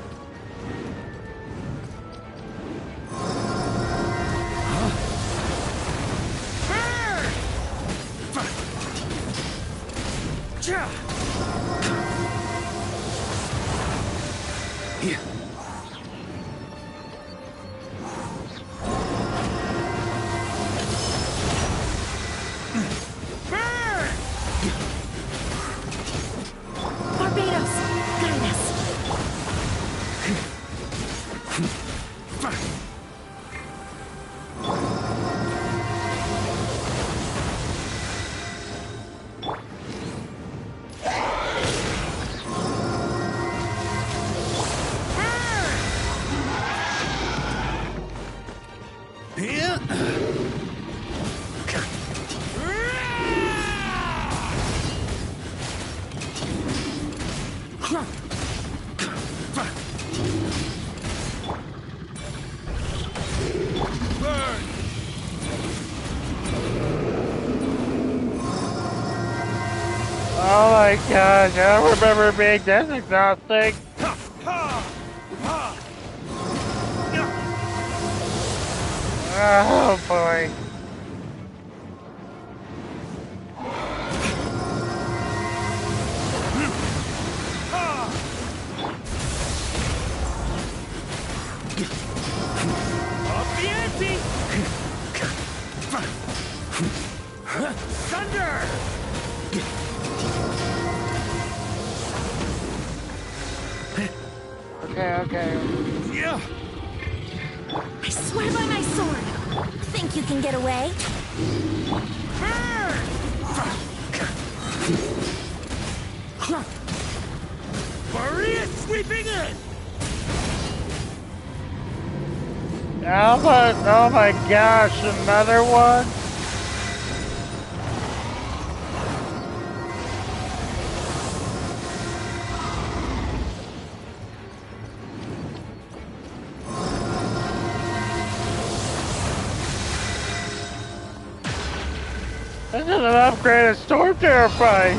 Barbados, guide us. Oh my gosh, I don't remember being this exhausting. Oh boy. Up the ante! Thunder! Okay. Yeah. I swear by my sword. Think you can get away? Maria sweeping in! Oh my gosh, another one? This is an upgraded Storm Terrifying.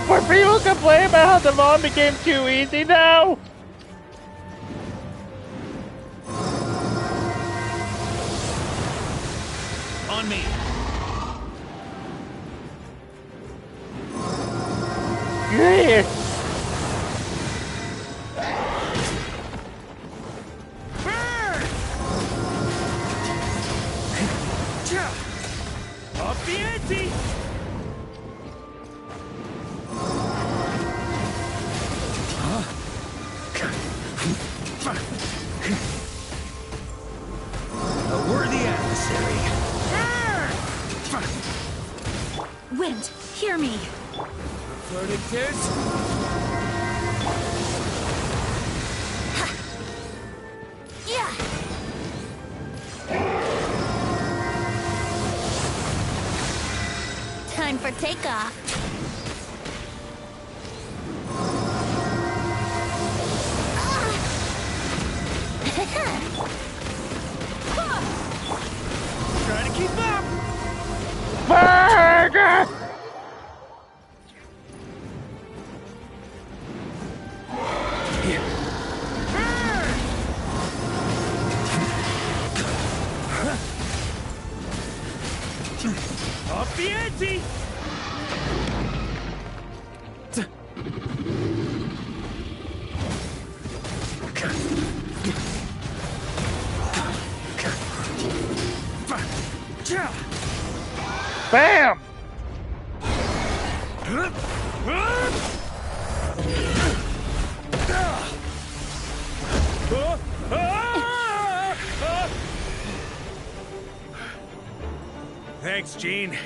Where people complain about how the mod became too easy now? On me. Yeah. Up the ante! A worthy adversary. Wind, hear me. Verdict is... for takeoff. Trying to keep up! Burger! Off the ante! Bam! Thanks, Gene.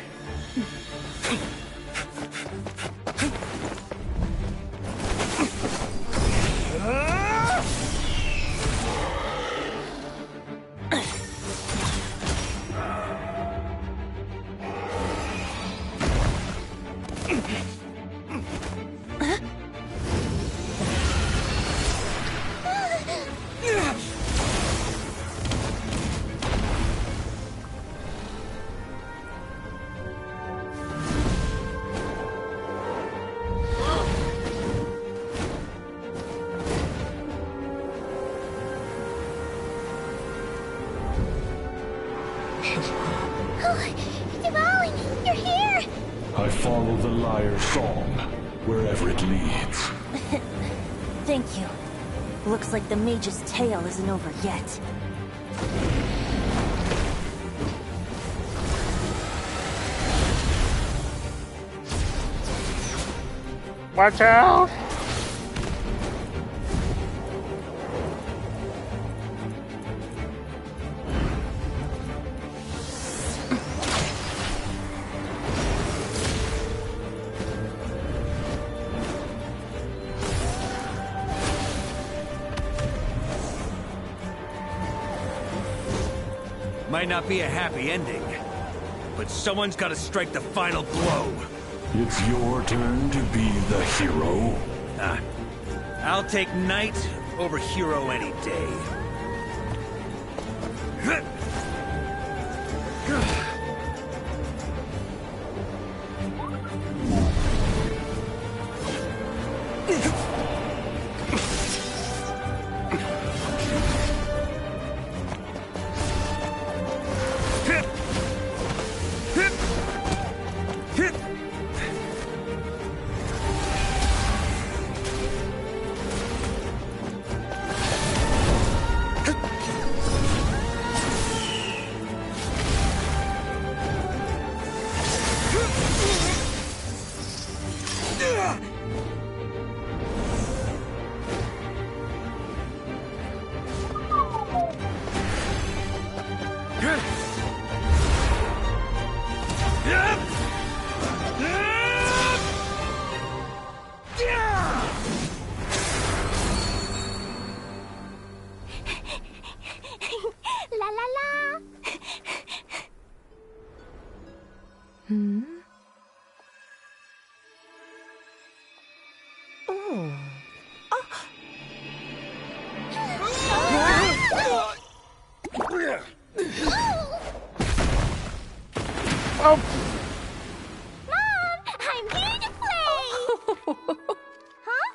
Diwali, you're here! I follow the lyre's song, wherever it leads. Thank you. Looks like the mage's tale isn't over yet. Watch out! Might not be a happy ending, but someone's got to strike the final blow. It's your turn to be the hero. I'll take knight over hero any day. La la la! Hmm? Oh. Oh! Mom, I'm here to play! Huh?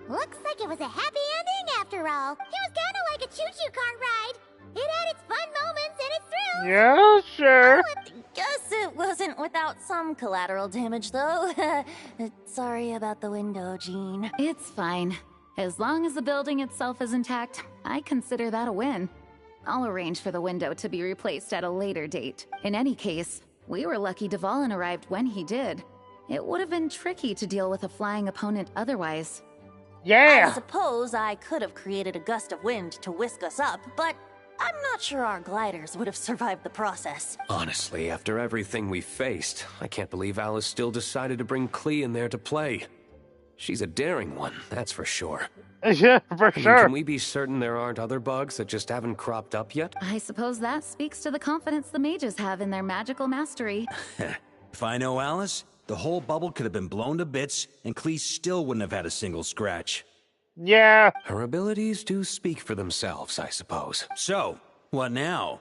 Looks like it was a happy ending after all. It was kind of like a choo-choo car ride. It had its fun moments and its thrills. Yeah, sure. Guess it wasn't without some collateral damage, though. Sorry about the window, Jean. It's fine. As long as the building itself is intact, I consider that a win. I'll arrange for the window to be replaced at a later date. In any case, we were lucky Dvalin arrived when he did. It would have been tricky to deal with a flying opponent otherwise. I suppose I could have created a gust of wind to whisk us up, but I'm not sure our gliders would have survived the process. Honestly, after everything we faced, I can't believe Alice still decided to bring Klee in there to play. She's a daring one, that's for sure. Yeah, for sure. Can we be certain there aren't other bugs that just haven't cropped up yet? I suppose that speaks to the confidence the mages have in their magical mastery. If I know Alice, the whole bubble could have been blown to bits, and Klee still wouldn't have had a single scratch. Yeah. Her abilities do speak for themselves, I suppose. So, what now?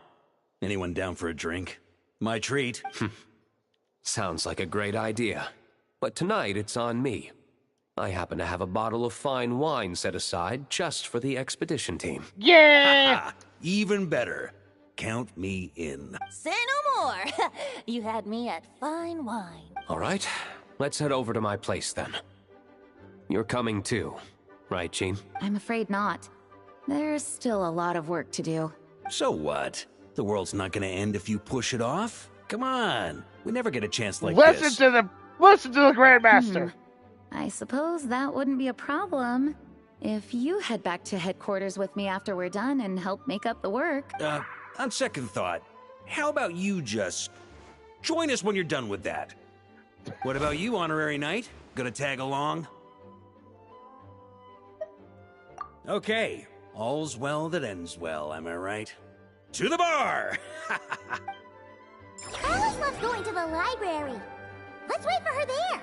Anyone down for a drink? My treat. Sounds like a great idea. But tonight it's on me. I happen to have a bottle of fine wine set aside just for the expedition team. Yeah! Even better. Count me in. Say no more. You had me at fine wine. All right, let's head over to my place then. You're coming too, right, Jean? I'm afraid not. There's still a lot of work to do. So what? The world's not gonna end if you push it off? Come on. We never get a chance like this. Listen to the Grandmaster. I suppose that wouldn't be a problem if you head back to headquarters with me after we're done and help make up the work. On second thought, how about you just join us when you're done with that? What about you, Honorary Knight? Gonna tag along? Okay, all's well that ends well, am I right? To the bar! Alice loves going to the library. Let's wait for her there.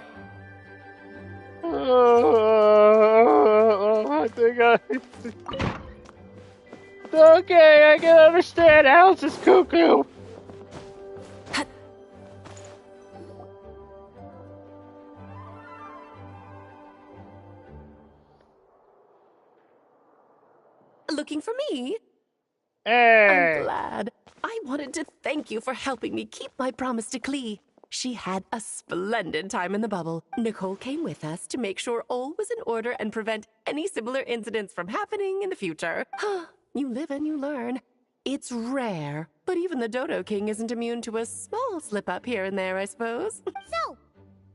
I think okay, I can understand. Alice is cuckoo. Looking for me? Hey. I'm glad. I wanted to thank you for helping me keep my promise to Klee. She had a splendid time in the bubble. Nicole came with us to make sure all was in order and prevent any similar incidents from happening in the future. You live and you learn. It's rare, but even the Dodo King isn't immune to a small slip-up here and there, I suppose. So,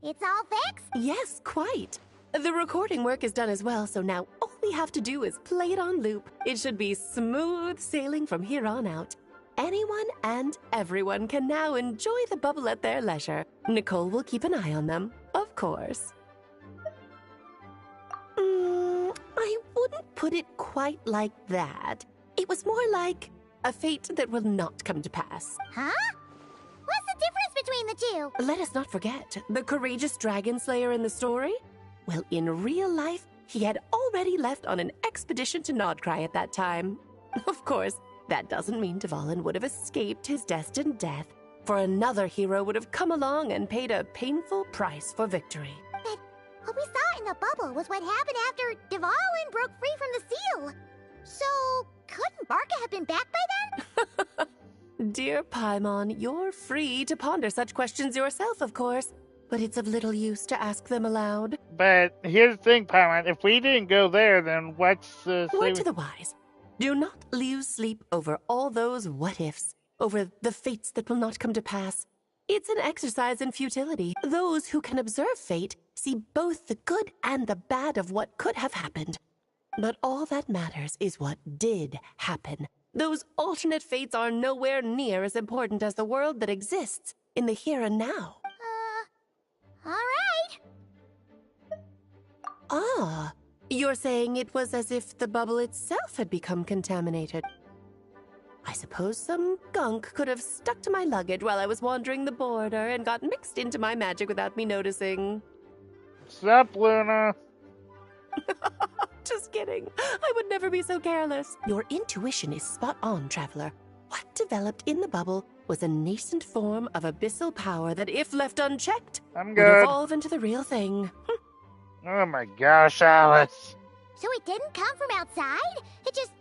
it's all fixed? Yes, quite. The recording work is done as well, so now all we have to do is play it on loop. It should be smooth sailing from here on out. Anyone and everyone can now enjoy the bubble at their leisure. Nicole will keep an eye on them, of course. I wouldn't put it quite like that. It was more like a fate that will not come to pass. Huh? What's the difference between the two? Let us not forget the courageous dragon slayer in the story. Well, in real life, he had already left on an expedition to Nodcry at that time. Of course, that doesn't mean Dvalin would have escaped his destined death, for another hero would have come along and paid a painful price for victory. But what we saw in the bubble was what happened after Dvalin broke free from the seal. So, couldn't Barca have been back by then? Dear Paimon, you're free to ponder such questions yourself, of course, but it's of little use to ask them aloud. But here's the thing, Paimon. If we didn't go there, then what's the... Word to the wise. Do not lose sleep over all those what-ifs, over the fates that will not come to pass. It's an exercise in futility. Those who can observe fate see both the good and the bad of what could have happened. But all that matters is what did happen. Those alternate fates are nowhere near as important as the world that exists in the here and now. All right. Ah, you're saying it was as if the bubble itself had become contaminated. I suppose some gunk could have stuck to my luggage while I was wandering the border and got mixed into my magic without me noticing. What's up, Luna? Just kidding. I would never be so careless. Your intuition is spot on, Traveler. What developed in the bubble was a nascent form of abyssal power that, if left unchecked, would evolve into the real thing. Oh my gosh, Alice. So it didn't come from outside? It just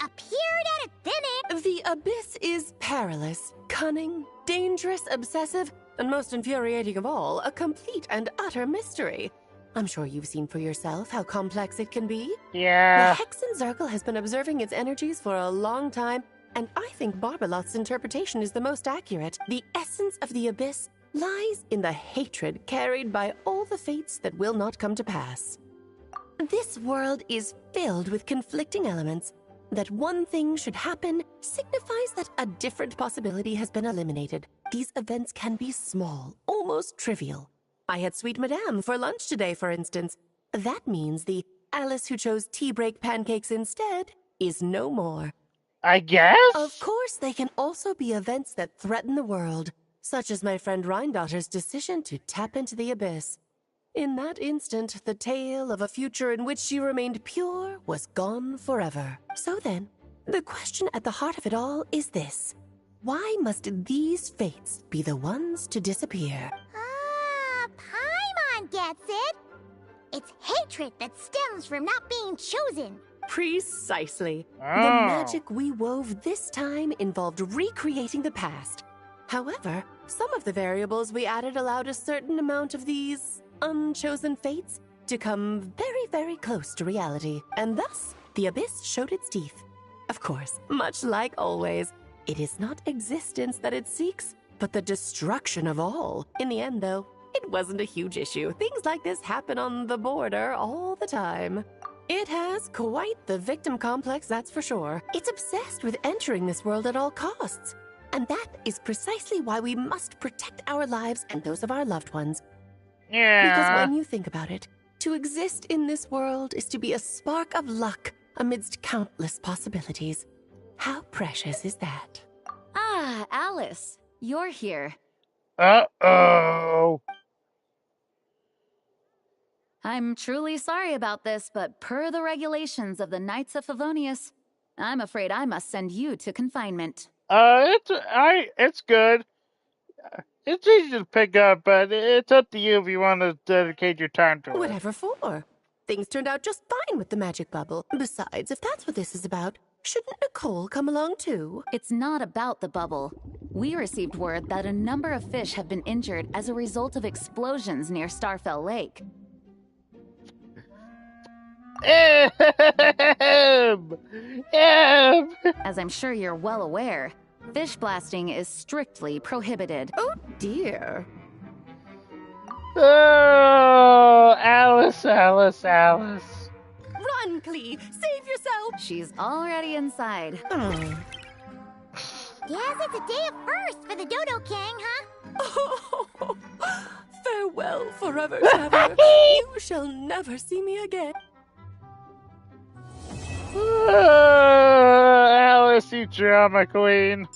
appeared out of thin air? The abyss is perilous, cunning, dangerous, obsessive, and most infuriating of all, a complete and utter mystery. I'm sure you've seen for yourself how complex it can be. Yeah. The Hexen Circle has been observing its energies for a long time, And I think Barbalot's interpretation is the most accurate. The essence of the abyss lies in the hatred carried by all the fates that will not come to pass. This world is filled with conflicting elements. That one thing should happen signifies that a different possibility has been eliminated. These events can be small, almost trivial. I had Sweet Madame for lunch today, for instance. That means the Alice who chose tea break pancakes instead is no more. I guess? Of course, they can also be events that threaten the world, such as my friend Rhindotter's decision to tap into the abyss. In that instant, the tale of a future in which she remained pure was gone forever. So then, the question at the heart of it all is this. Why must these fates be the ones to disappear? Ah, Paimon gets it. It's hatred that stems from not being chosen. Precisely. Oh. The magic we wove this time involved recreating the past. However, some of the variables we added allowed a certain amount of these unchosen fates to come very, very close to reality. And thus, the abyss showed its teeth. Of course, much like always, it is not existence that it seeks, but the destruction of all. In the end, though, it wasn't a huge issue. Things like this happen on the border all the time. It has quite the victim complex, that's for sure. It's obsessed with entering this world at all costs. And that is precisely why we must protect our lives and those of our loved ones. Yeah. Because when you think about it, to exist in this world is to be a spark of luck amidst countless possibilities. How precious is that? Ah, Alice, you're here. Uh-oh. I'm truly sorry about this, but per the regulations of the Knights of Favonius, I'm afraid I must send you to confinement. It's good. It's easy to pick up, but it's up to you if you want to dedicate your time to it. Whatever for. Things turned out just fine with the magic bubble. Besides, if that's what this is about, shouldn't Nicole come along too? It's not about the bubble. We received word that a number of fish have been injured as a result of explosions near Starfell Lake. As I'm sure you're well aware, fish blasting is strictly prohibited. Oh dear. Oh, Alice. Run, Clee! Save yourself! She's already inside. Guess it's a day of first for the Dodo King, huh? Oh, farewell forever, traveler. You shall never see me again. Alice, you drama queen.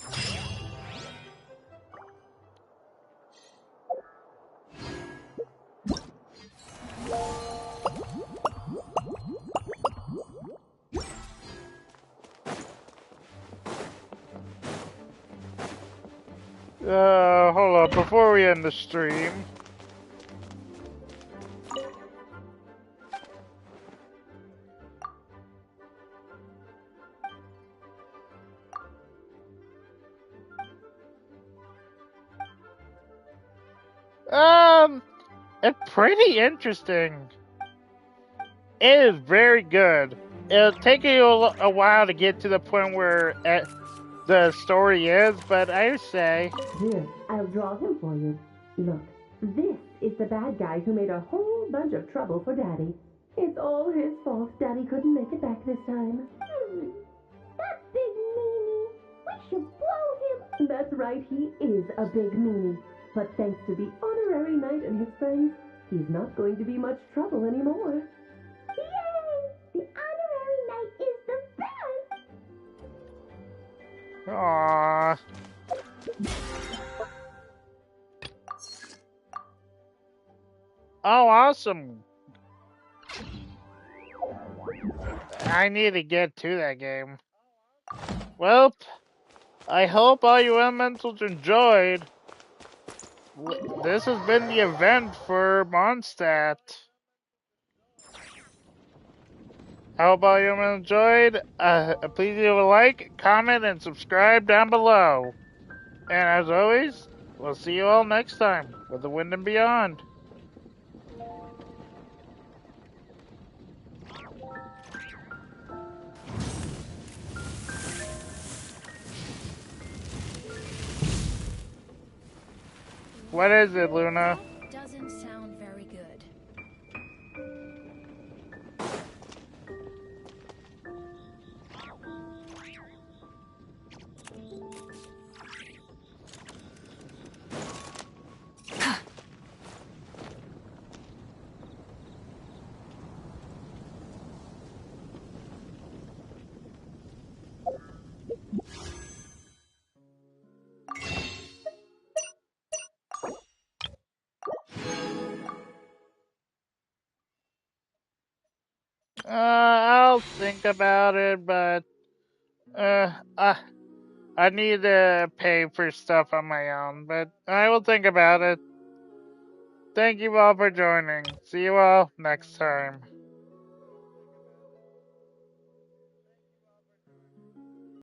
Hold up, before we end the stream. It's pretty interesting. It is very good. It'll take you a while to get to the point where the story is, but I say... Here, I'll draw him for you. Look, this is the bad guy who made a whole bunch of trouble for Daddy. It's all his fault Daddy couldn't make it back this time. That big meanie! We should blow him! That's right, he is a big meanie. But thanks to the honorary knight and his friends, he's not going to be much trouble anymore. Yay! The honorary knight is the best! Aww. Oh, awesome. I need to get to that game. Well, I hope all you elementals enjoyed. This has been the event for Mondstadt. I hope all you enjoyed. Please leave a like, comment, and subscribe down below. And as always, we'll see you all next time with the Wind and Beyond. What is it, Luna? Doesn't sound very good. I'll think about it, but I need to pay for stuff on my own, but I will think about it. Thank you all for joining. See you all next time.